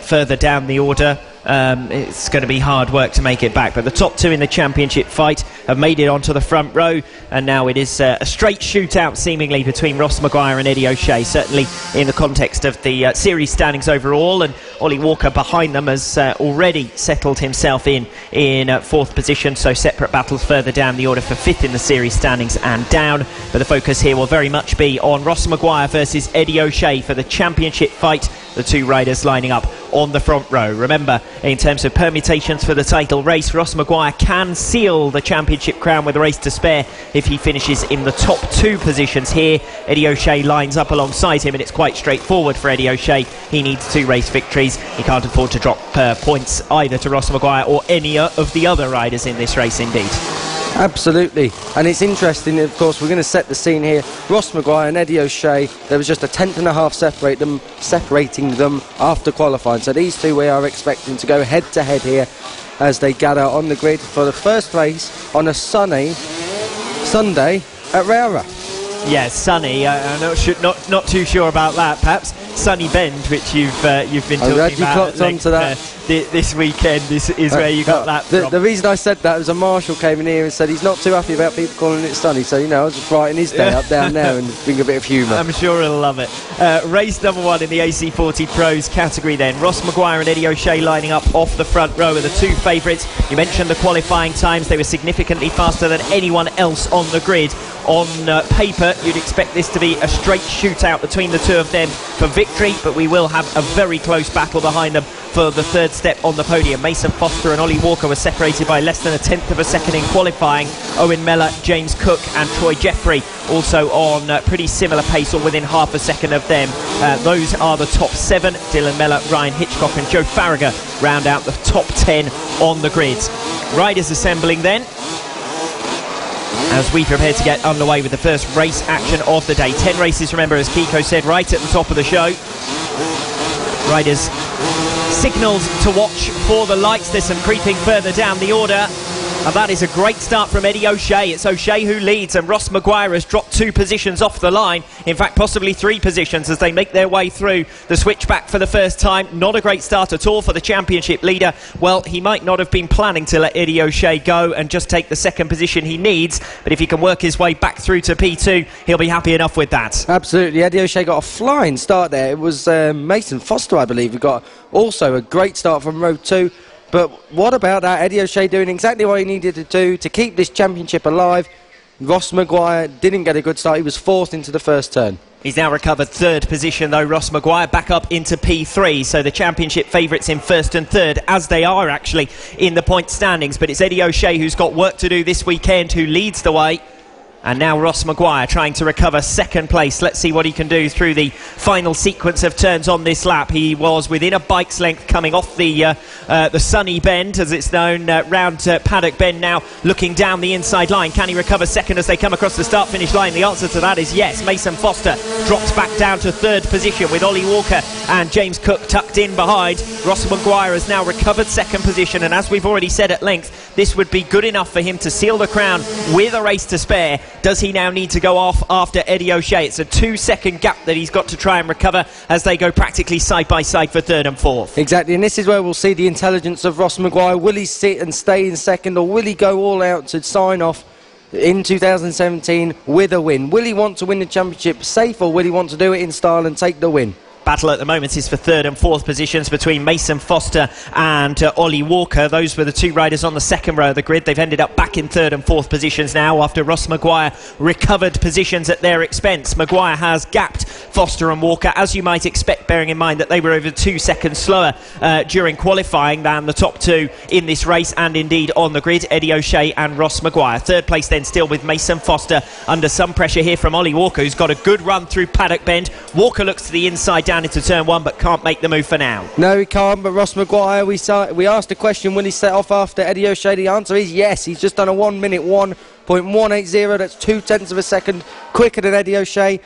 further down the order, it's going to be hard work to make it back. But the top 2 in the championship fight have made it onto the front row, and now it is a straight shootout seemingly between Ross Maguire and Eddie O'Shea, certainly in the context of the series standings overall. And Ollie Walker behind them has already settled himself in 4th position, so separate battles further down the order for 5th in the series standings and down. But the focus here will very much be on Ross Maguire versus Eddie O'Shea for the championship fight, the 2 riders lining up on the front row. Remember, in terms of permutations for the title race, Ross Maguire can seal the championship crown with a race to spare if he finishes in the top 2 positions here. Eddie O'Shea lines up alongside him, and it's quite straightforward for Eddie O'Shea. He needs 2 race victories. He can't afford to drop points either to Ross Maguire or any of the other riders in this race indeed. Absolutely, and it's interesting, of course, we're going to set the scene here. Ross Maguire and Eddie O'Shea, there was just a 1/10.5 separating them after qualifying, so these 2 we are expecting to go head to head here as they gather on the grid for the first race on a sunny Sunday at Rowrah. Yeah, sunny. I'm not too sure about that, perhaps. Sunny Bend, which you've been talking glad you about clocked onto that. This weekend is where you got that from. The reason I said that was a marshal came in here and said he's not too happy about people calling it sunny, so I was just brighten his day up down there and bring a bit of humour. I'm sure he'll love it. Race number 1 in the AC40 Pros category then. Ross Maguire and Eddie O'Shea lining up off the front row are the two favourites. You mentioned the qualifying times. They were significantly faster than anyone else on the grid. On paper, you'd expect this to be a straight shootout between the two of them for victory, but we will have a very close battle behind them for the third step on the podium. Mason Foster and Ollie Walker were separated by less than 1/10 of a second in qualifying. Owen Mellor, James Cook and Troy Jeffrey also on pretty similar pace, or within half a second of them. Those are the top 7. Dylan Mellor, Ryan Hitchcock and Joe Farragher round out the top 10 on the grid. Riders assembling then, as we prepare to get underway with the first race action of the day. 10 races, remember, as Kiko said right at the top of the show. Riders signalled to watch for the lights. There's some creeping further down the order. And that is a great start from Eddie O'Shea. It's O'Shea who leads, and Ross Maguire has dropped 2 positions off the line. In fact, possibly 3 positions as they make their way through the switchback for the first time. Not a great start at all for the championship leader. Well, he might not have been planning to let Eddie O'Shea go and just take the second position he needs, but if he can work his way back through to P2, he'll be happy enough with that. Absolutely. Eddie O'Shea got a flying start there. It was Mason Foster, I believe, who got also a great start from row 2. But what about that? Eddie O'Shea doing exactly what he needed to do to keep this championship alive. Ross Maguire didn't get a good start. He was forced into the first turn. He's now recovered 3rd position, though, Ross Maguire, back up into P3. So the championship favourites in 1st and 3rd, as they are actually in the point standings. But it's Eddie O'Shea who's got work to do this weekend, who leads the way. And now Ross Maguire trying to recover 2nd place. Let's see what he can do through the final sequence of turns on this lap. He was within a bike's length coming off the Sunny Bend, as it's known, round Paddock Bend now, looking down the inside line. Can he recover 2nd as they come across the start-finish line? The answer to that is yes. Mason Foster drops back down to 3rd position with Ollie Walker and James Cook tucked in behind. Ross Maguire has now recovered 2nd position, and as we've already said at length, this would be good enough for him to seal the crown with a race to spare. Does he now need to go off after Eddie O'Shea? It's a 2-second gap that he's got to try and recover as they go practically side by side for 3rd and 4th. Exactly, and this is where we'll see the intelligence of Ross Maguire. Will he sit and stay in 2nd, or will he go all out to sign off in 2017 with a win? Will he want to win the championship safe, or will he want to do it in style and take the win? Battle at the moment is for 3rd and 4th positions between Mason Foster and Ollie Walker. Those were the 2 riders on the 2nd row of the grid. They've ended up back in 3rd and 4th positions now after Ross Maguire recovered positions at their expense. Maguire has gapped Foster and Walker, as you might expect, bearing in mind that they were over 2 seconds slower during qualifying than the top 2 in this race, and indeed on the grid, Eddie O'Shea and Ross Maguire. 3rd place then still with Mason Foster, under some pressure here from Ollie Walker, who's got a good run through Paddock Bend. Walker looks to the inside down into turn 1, but can't make the move for now. No, he can't, but Ross Maguire, we asked the question, will he set off after Eddie O'Shea? The answer is yes. He's just done a 1 minute 1.180. That's 0.2 of a second quicker than Eddie O'Shea.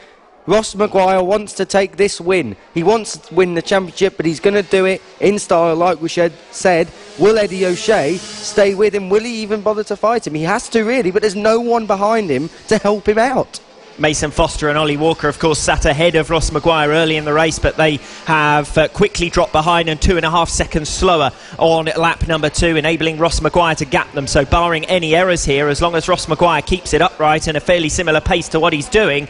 Ross Maguire wants to take this win. He wants to win the championship, but he's going to do it in style, like we said. Will Eddie O'Shea stay with him? Will he even bother to fight him? He has to, really, but there's no one behind him to help him out. Mason Foster and Ollie Walker, of course, sat ahead of Ross Maguire early in the race, but they have quickly dropped behind and 2.5 seconds slower on lap number 2, enabling Ross Maguire to gap them. So barring any errors here, as long as Ross Maguire keeps it upright and a fairly similar pace to what he's doing,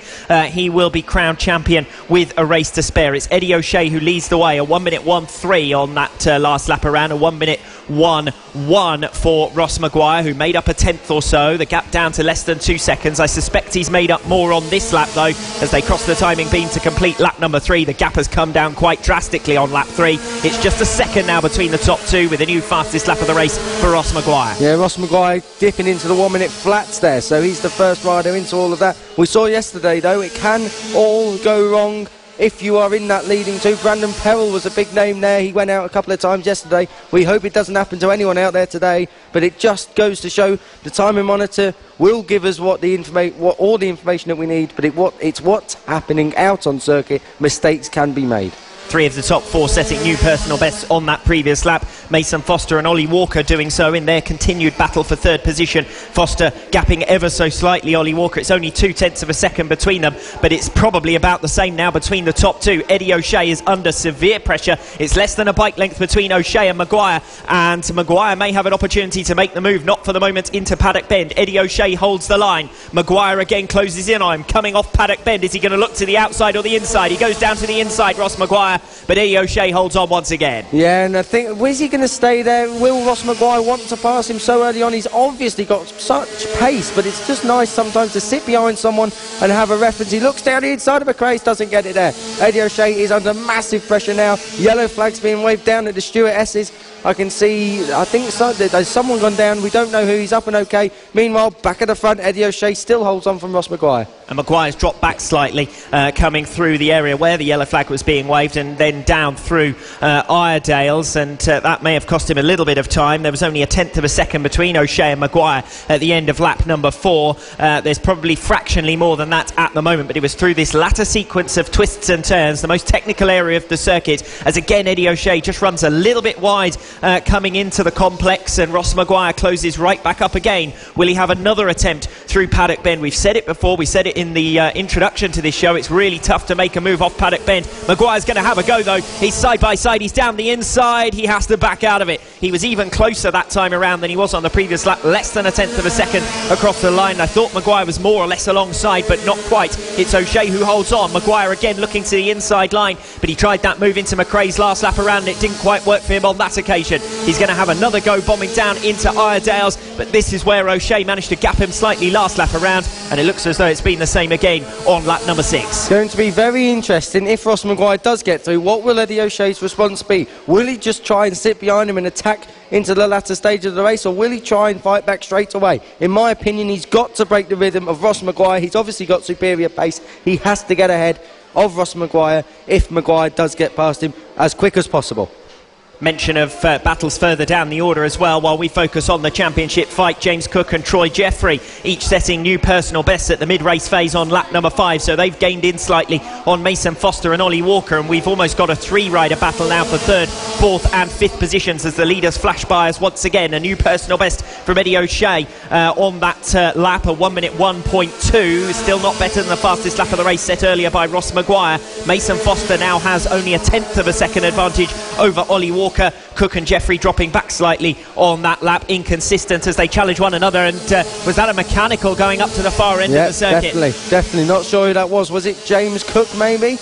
he will be crowned champion with a race to spare. It's Eddie O'Shea who leads the way, a 1 minute 1.3 on that last lap around, a 1 minute 1.1 for Ross Maguire, who made up a 10th or so. The gap down to less than 2 seconds. I suspect he's made up more on this lap, though, as they cross the timing beam to complete lap number 3. The gap has come down quite drastically on lap 3. It's just a second now between the top 2, with the new fastest lap of the race for Ross Maguire. Yeah, Ross Maguire dipping into the 1 minute flats there, so he's the first rider into all of that. We saw yesterday, though, it can all go wrong if you are in that leading 2. Brandon Perrell was a big name there. He went out a couple of times yesterday. We hope it doesn't happen to anyone out there today, but it just goes to show the timing monitor will give us all the information that we need, but it's what's happening out on circuit. Mistakes can be made. 3 of the top 4 setting new personal bests on that previous lap. Mason Foster and Ollie Walker doing so in their continued battle for 3rd position. Foster gapping ever so slightly Ollie Walker. It's only 0.2 of a second between them, but it's probably about the same now between the top 2. Eddie O'Shea is under severe pressure. It's less than a bike length between O'Shea and Maguire, and Maguire may have an opportunity to make the move, not for the moment, into Paddock Bend. Eddie O'Shea holds the line. Maguire again closes in on him, coming off Paddock Bend. Is he going to look to the outside or the inside? He goes down to the inside, Ross Maguire, but Eddie O'Shea holds on once again. Yeah, and I think, is he going to stay there? Will Ross Maguire want to pass him so early on? He's obviously got such pace, but it's just nice sometimes to sit behind someone and have a reference. He looks down the inside of a McRae, doesn't get it there. Eddie O'Shea is under massive pressure now. Yellow flags being waved down at the stewardesses. I can see, I think there's someone gone down. We don't know who. He's up and okay. Meanwhile, back at the front, Eddie O'Shea still holds on from Ross Maguire. And Maguire's dropped back slightly, coming through the area where the yellow flag was being waved, and then down through Iredale's, and that may have cost him a little bit of time. There was only 0.1 of a second between O'Shea and Maguire at the end of lap number 4. There's probably fractionally more than that at the moment, but it was through this latter sequence of twists and turns, the most technical area of the circuit, as again Eddie O'Shea just runs a little bit wide coming into the complex, and Ross Maguire closes right back up again. Will he have another attempt through Paddock Bend? We've said it before, we said it in the introduction to this show, it's really tough to make a move off Paddock Bend. Maguire's going to have a go though. He's side by side, he's down the inside, he has to back out of it. He was even closer that time around than he was on the previous lap, less than 0.1 of a second across the line. I thought Maguire was more or less alongside, but not quite. It's O'Shea who holds on. Maguire again looking to the inside line, but he tried that move into McRae's last lap around and it didn't quite work for him on that occasion. He's going to have another go bombing down into Iredale's, but this is where O'Shea managed to gap him slightly last lap around, and it looks as though it's been the same again on lap number 6. Going to be very interesting if Ross Maguire does get through. What will Eddie O'Shea's response be? Will he just try and sit behind him and attack into the latter stage of the race, or will he try and fight back straight away? In my opinion, he's got to break the rhythm of Ross Maguire. He's obviously got superior pace. He has to get ahead of Ross Maguire if Maguire does get past him as quick as possible. Mention of battles further down the order as well, while we focus on the championship fight. James Cook and Troy Jeffrey each setting new personal bests at the mid-race phase on lap number 5, so they've gained in slightly on Mason Foster and Ollie Walker, and we've almost got a 3-rider battle now for 3rd, 4th and 5th positions as the leaders flash by us once again. A new personal best from Eddie O'Shea on that lap, a 1 minute 1.2, still not better than the fastest lap of the race set earlier by Ross Maguire. Mason Foster now has only 0.1 of a second advantage over Ollie Walker. Cook and Jeffrey dropping back slightly on that lap, inconsistent as they challenge one another. And was that a mechanical going up to the far end of the circuit? Definitely. Not sure who that was. Was it James Cook maybe?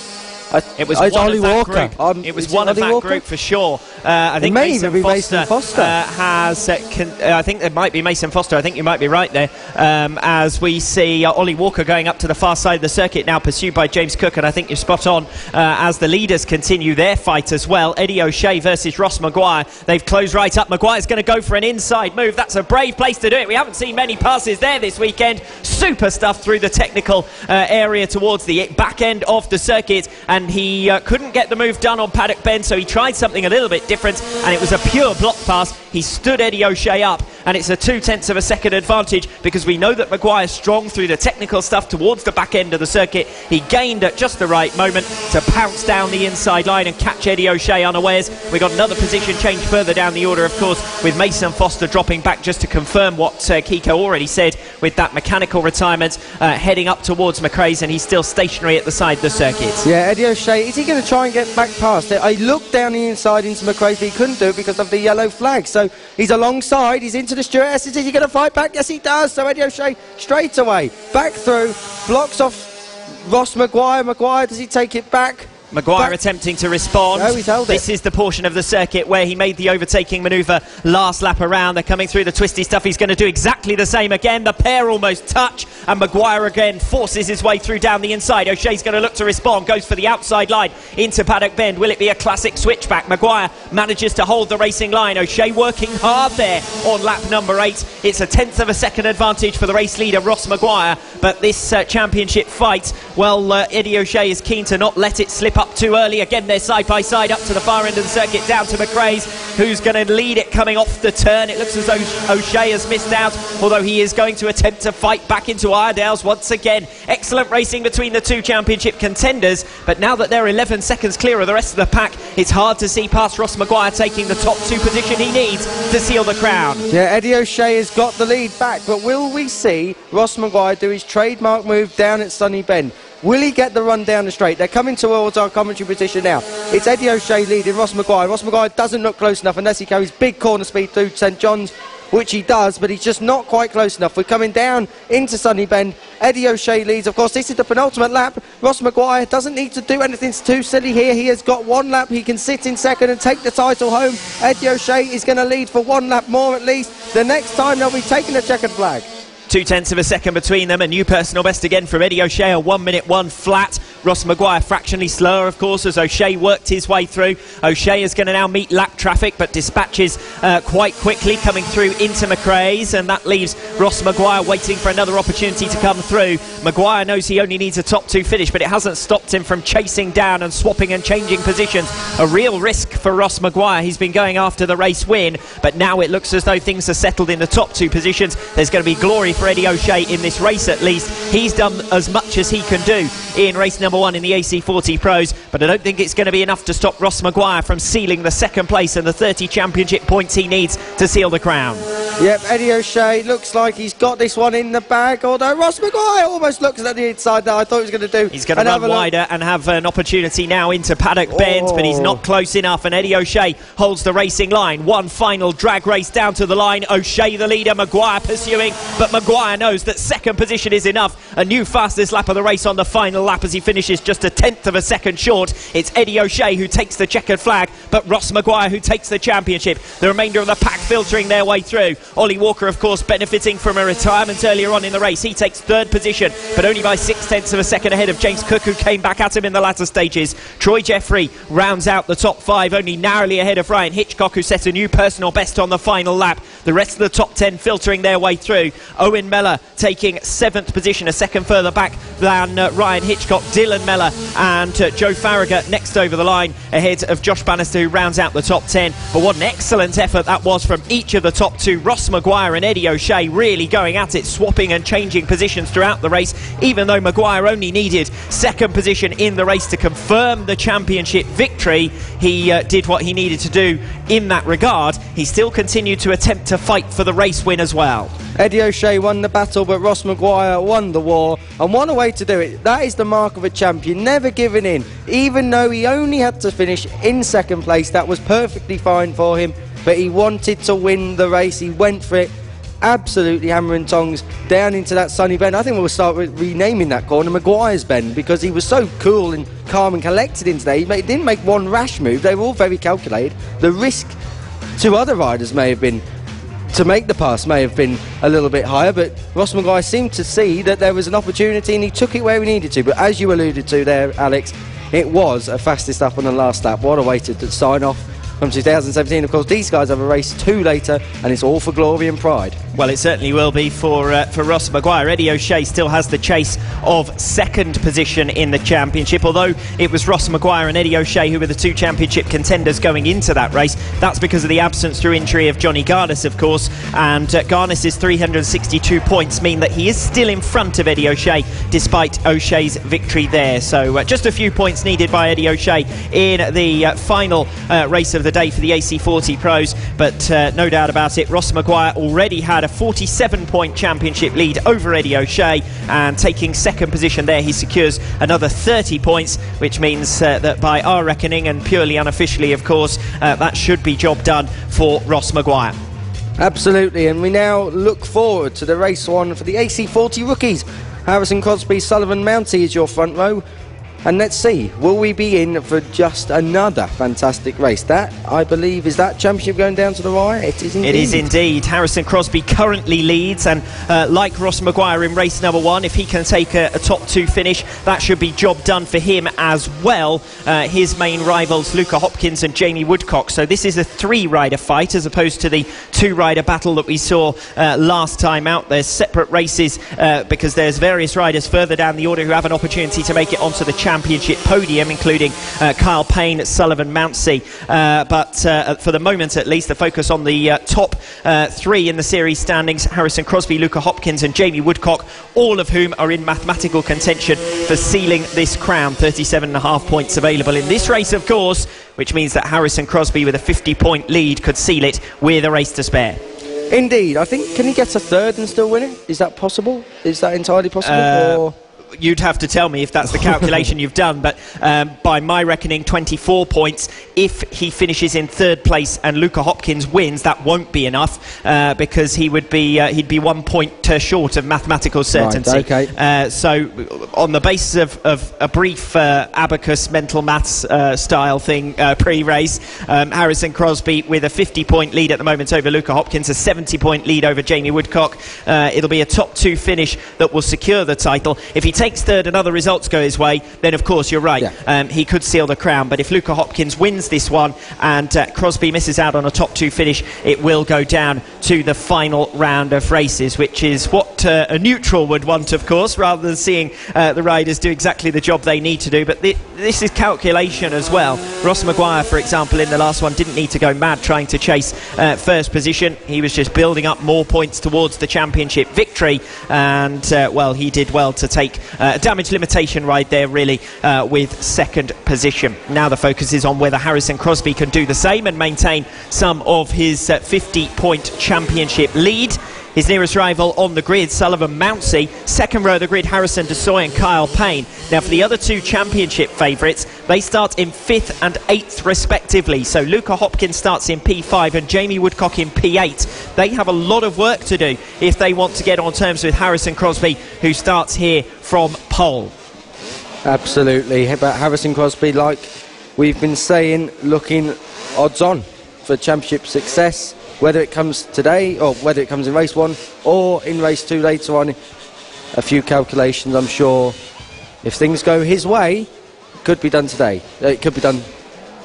It was one of that group. It was one of that group for sure. I think Mason Foster has. I think it might be Mason Foster. I think you might be right there. As we see Ollie Walker going up to the far side of the circuit now, pursued by James Cook, and I think you're spot on. As the leaders continue their fight as well. Eddie O'Shea versus Ross Maguire. They've closed right up. Maguire's going to go for an inside move. That's a brave place to do it. We haven't seen many passes there this weekend. Super stuff through the technical area towards the back end of the circuit, and he couldn't get the move done on Paddock Bend, so he tried something a little bit different, and it was a pure block pass. He stood Eddie O'Shea up, and it's a 0.2 of a second advantage, because we know that Maguire's strong through the technical stuff towards the back end of the circuit. He gained at just the right moment to pounce down the inside line and catch Eddie O'Shea unawares. We got another position change further down the order, of course, with Mason Foster dropping back, just to confirm what Kiko already said with that mechanical retirement, heading up towards McRae's, and he's still stationary at the side of the circuit. Yeah, Eddie O'Shea, is he going to try and get back past it? I looked down the inside into McRae's, but he couldn't do it because of the yellow flag. So he's alongside, he's into the stewardess. Is he going to fight back? Yes, he does. So Eddie O'Shea straight away back through, blocks off Ross Maguire. Maguire, does he take it back? Maguire attempting to respond. No, he's held it. This is the portion of the circuit where he made the overtaking manoeuvre last lap around. They're coming through the twisty stuff. He's going to do exactly the same again. The pair almost touch, and Maguire again forces his way through down the inside. O'Shea's going to look to respond, goes for the outside line into Paddock Bend. Will it be a classic switchback? Maguire manages to hold the racing line. O'Shea working hard there on lap number 8. It's a 0.1 of a second advantage for the race leader, Ross Maguire. But this championship fight, well, Eddie O'Shea is keen to not let it slip up too early. Again, they're side by side up to the far end of the circuit, down to McRae's, who's going to lead it coming off the turn. It looks as though O'Shea has missed out, although he is going to attempt to fight back into Iredale's once again. Excellent racing between the two championship contenders, but now that they're 11 seconds clear of the rest of the pack, it's hard to see past Ross Maguire taking the top 2 position he needs to seal the crown. Yeah, Eddie O'Shea has got the lead back, but will we see Ross Maguire do his trademark move down at Sunny Bend? Will he get the run down the straight? They're coming towards our commentary position now. It's Eddie O'Shea leading Ross Maguire. Ross Maguire doesn't look close enough unless he carries big corner speed through St John's, which he does, but he's just not quite close enough. We're coming down into Sunny Bend. Eddie O'Shea leads. Of course, this is the penultimate lap. Ross Maguire doesn't need to do anything too silly here. He has got one lap. He can sit in second and take the title home. Eddie O'Shea is going to lead for one lap more at least. The next time they'll be taking a checkered flag. 0.2 of a second between them. A new personal best again from Eddie O'Shea, a 1 minute 1 flat. Ross Maguire fractionally slower, of course, as O'Shea worked his way through. O'Shea is going to now meet lap traffic, but dispatches quite quickly coming through into McRae's, and that leaves Ross Maguire waiting for another opportunity to come through. Maguire knows he only needs a top 2 finish, but it hasn't stopped him from chasing down and swapping and changing positions. A real risk for Ross Maguire. He's been going after the race win, but now it looks as though things are settled in the top 2 positions. There's going to be glory for Eddie O'Shea in this race at least. He's done as much as he can do in race number 1 in the AC40 Pros, but I don't think it's going to be enough to stop Ross Maguire from sealing the second place and the 30 championship points he needs to seal the crown. Yep, Eddie O'Shea looks like he's got this one in the bag, although Ross Maguire almost looks at the inside that I thought he was going to do. He's going to run wider and have an opportunity now into Paddock Bend, but he's not close enough, and Eddie O'Shea holds the racing line. One final drag race down to the line. O'Shea the leader, Maguire pursuing, but Maguire knows that second position is enough. A new fastest lap of the race on the final lap as he finishes just a 1/10 of a second short. It's Eddie O'Shea who takes the checkered flag, but Ross Maguire who takes the championship. The remainder of the pack filtering their way through. Ollie Walker, of course, benefiting from a retirement earlier on in the race. He takes third position, but only by 0.6 of a second ahead of James Cook, who came back at him in the latter stages. Troy Jeffrey rounds out the top 5, only narrowly ahead of Ryan Hitchcock, who set a new personal best on the final lap. The rest of the top 10 filtering their way through. Owen Mellor taking 7th position, a second further back than Ryan Hitchcock. Dylan Mellor and Joe Farragher next over the line ahead of Josh Bannister, who rounds out the top 10. But what an excellent effort that was from each of the top 2. Ross Maguire and Eddie O'Shea really going at it, swapping and changing positions throughout the race, even though Maguire only needed second position in the race to confirm the championship victory. He did what he needed to do in that regard. He still continued to attempt to fight for the race win as well. Eddie O'Shea won the battle, but Ross Maguire won the war, and what a way to do it. That is the mark of a champion, never giving in. Even though he only had to finish in second place, that was perfectly fine for him, but he wanted to win the race. He went for it, absolutely hammer and tongs down into that Sunny Bend. I think we'll start with renaming that corner Maguire's Bend, because he was so cool and calm and collected in today. He didn't make one rash move. They were all very calculated. The risk to other riders may have been to make the pass may have been a little bit higher, but Ross Maguire seemed to see that there was an opportunity and he took it where he needed to. But as you alluded to there, Alex, it was a fastest lap on the last lap. What a way to sign off from 2017. Of course, these guys have a race 2 later, and it's all for glory and pride. Well, it certainly will be for Ross Maguire. Eddie O'Shea still has the chase of second position in the championship, although it was Ross Maguire and Eddie O'Shea who were the 2 championship contenders going into that race. That's because of the absence through injury of Johnny Garnis, of course, and Garnis's 362 points mean that he is still in front of Eddie O'Shea despite O'Shea's victory there. So just a few points needed by Eddie O'Shea in the final race of the day for the AC40 Pros, but no doubt about it, Ross Maguire already had a 47-point championship lead over Eddie O'Shea, and taking second position there, he secures another 30 points, which means that by our reckoning, and purely unofficially of course, that should be job done for Ross Maguire. Absolutely, and we now look forward to the race 1 for the AC40 rookies. Harrison Crosby, Sullivan Mounty is your front row. And let's see, will we be in for just another fantastic race? That, I believe, is that championship going down to the wire? It is indeed. It is indeed. Harrison Crosby currently leads, and like Ross Maguire in race number 1, if he can take a top 2 finish, that should be job done for him as well. His main rivals, Luca Hopkins and Jamie Woodcock. So this is a 3-rider fight as opposed to the 2-rider battle that we saw last time out. There's separate races because there's various riders further down the order who have an opportunity to make it onto the championship championship podium, including Kyle Payne, Sullivan, Mounsey. But for the moment, at least, the focus on the top three in the series standings: Harrison Crosby, Luca Hopkins and Jamie Woodcock, all of whom are in mathematical contention for sealing this crown. 37.5 points available in this race, of course, which means that Harrison Crosby, with a 50-point lead, could seal it with a race to spare. Indeed. I think, can he get a third and still win it? Is that possible? Is that entirely possible? Or you'd have to tell me if that's the calculation you've done, but by my reckoning, 24 points. If he finishes in third place and Luca Hopkins wins, that won't be enough because he'd be 1 point short of mathematical certainty. Right, okay. So on the basis of a brief abacus mental maths style thing pre-race, Harrison Crosby with a 50-point lead at the moment over Luca Hopkins, a 70-point lead over Jamie Woodcock. It'll be a top two finish that will secure the title. If he takes third and other results go his way, then of course you're right, he could seal the crown. But if Luca Hopkins wins this one and Crosby misses out on a top two finish, it will go down to the final round of races, which is what a neutral would want, of course, rather than seeing the riders do exactly the job they need to do. But this is calculation as well. Ross Maguire, for example, in the last one didn't need to go mad trying to chase first position. He was just building up more points towards the championship victory, and well, he did well to take a damage limitation ride there, really, with second position. Now the focus is on whether Harrison Crosby can do the same and maintain some of his 50-point championship lead. His nearest rival on the grid, Sullivan Mounsey. Second row of the grid, Harrison Desoy and Kyle Payne. Now for the other two championship favourites, they start in 5th and 8th respectively. So Luca Hopkins starts in P5 and Jamie Woodcock in P8. They have a lot of work to do if they want to get on terms with Harrison Crosby, who starts here from pole. absolutely. But Harrison Crosby, like we've been saying, looking odds on for championship success, whether it comes today or whether it comes in race 1 or in race 2 later on. A few calculations, I'm sure, if things go his way, could be done today. It could be done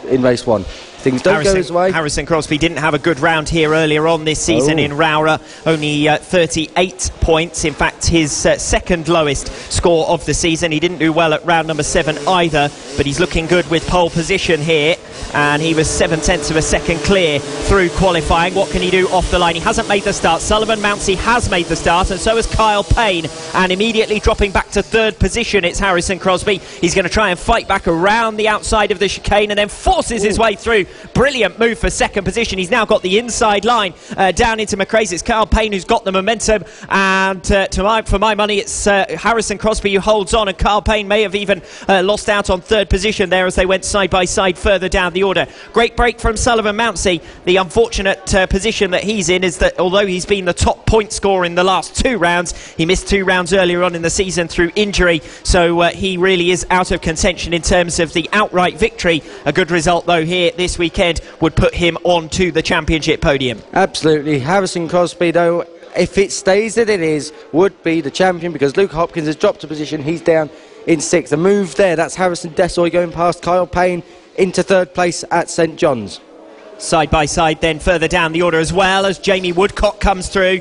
in race 1. Things don't go his way. Harrison Crosby didn't have a good round here earlier on this season in Rowrah. Only 38 points. In fact, his second lowest score of the season. He didn't do well at round number 7 either, but he's looking good with pole position here. And he was 7/10 of a second clear through qualifying. What can he do off the line? He hasn't made the start. Sullivan Mounsey has made the start, and so has Kyle Payne. And immediately dropping back to third position, it's Harrison Crosby. He's going to try and fight back around the outside of the chicane and then forces his way through. Brilliant move for second position. He's now got the inside line down into McRae's. It's Kyle Payne who's got the momentum, and for my money, it's Harrison Crosby who holds on, and Kyle Payne may have even lost out on third position there as they went side by side further down the order. Great break from Sullivan Mounsey. The unfortunate position that he's in is that although he's been the top point scorer in the last 2 rounds, he missed 2 rounds earlier on in the season through injury, so he really is out of contention in terms of the outright victory. A good result though here this weekend would put him onto the championship podium. Absolutely. Harrison Crosby, though, if it stays that it is, would be the champion, because Luke Hopkins has dropped a position. He's down in 6th. A move there. That's Harrison Desoy going past Kyle Payne into 3rd place at St John's. Side by side then further down the order as well, as Jamie Woodcock comes through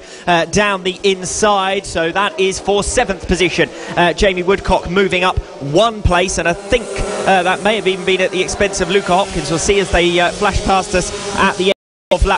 down the inside, so that is for 7th position. Jamie Woodcock moving up 1 place, and I think that may have even been at the expense of Luca Hopkins. We'll see as they flash past us at the end of lap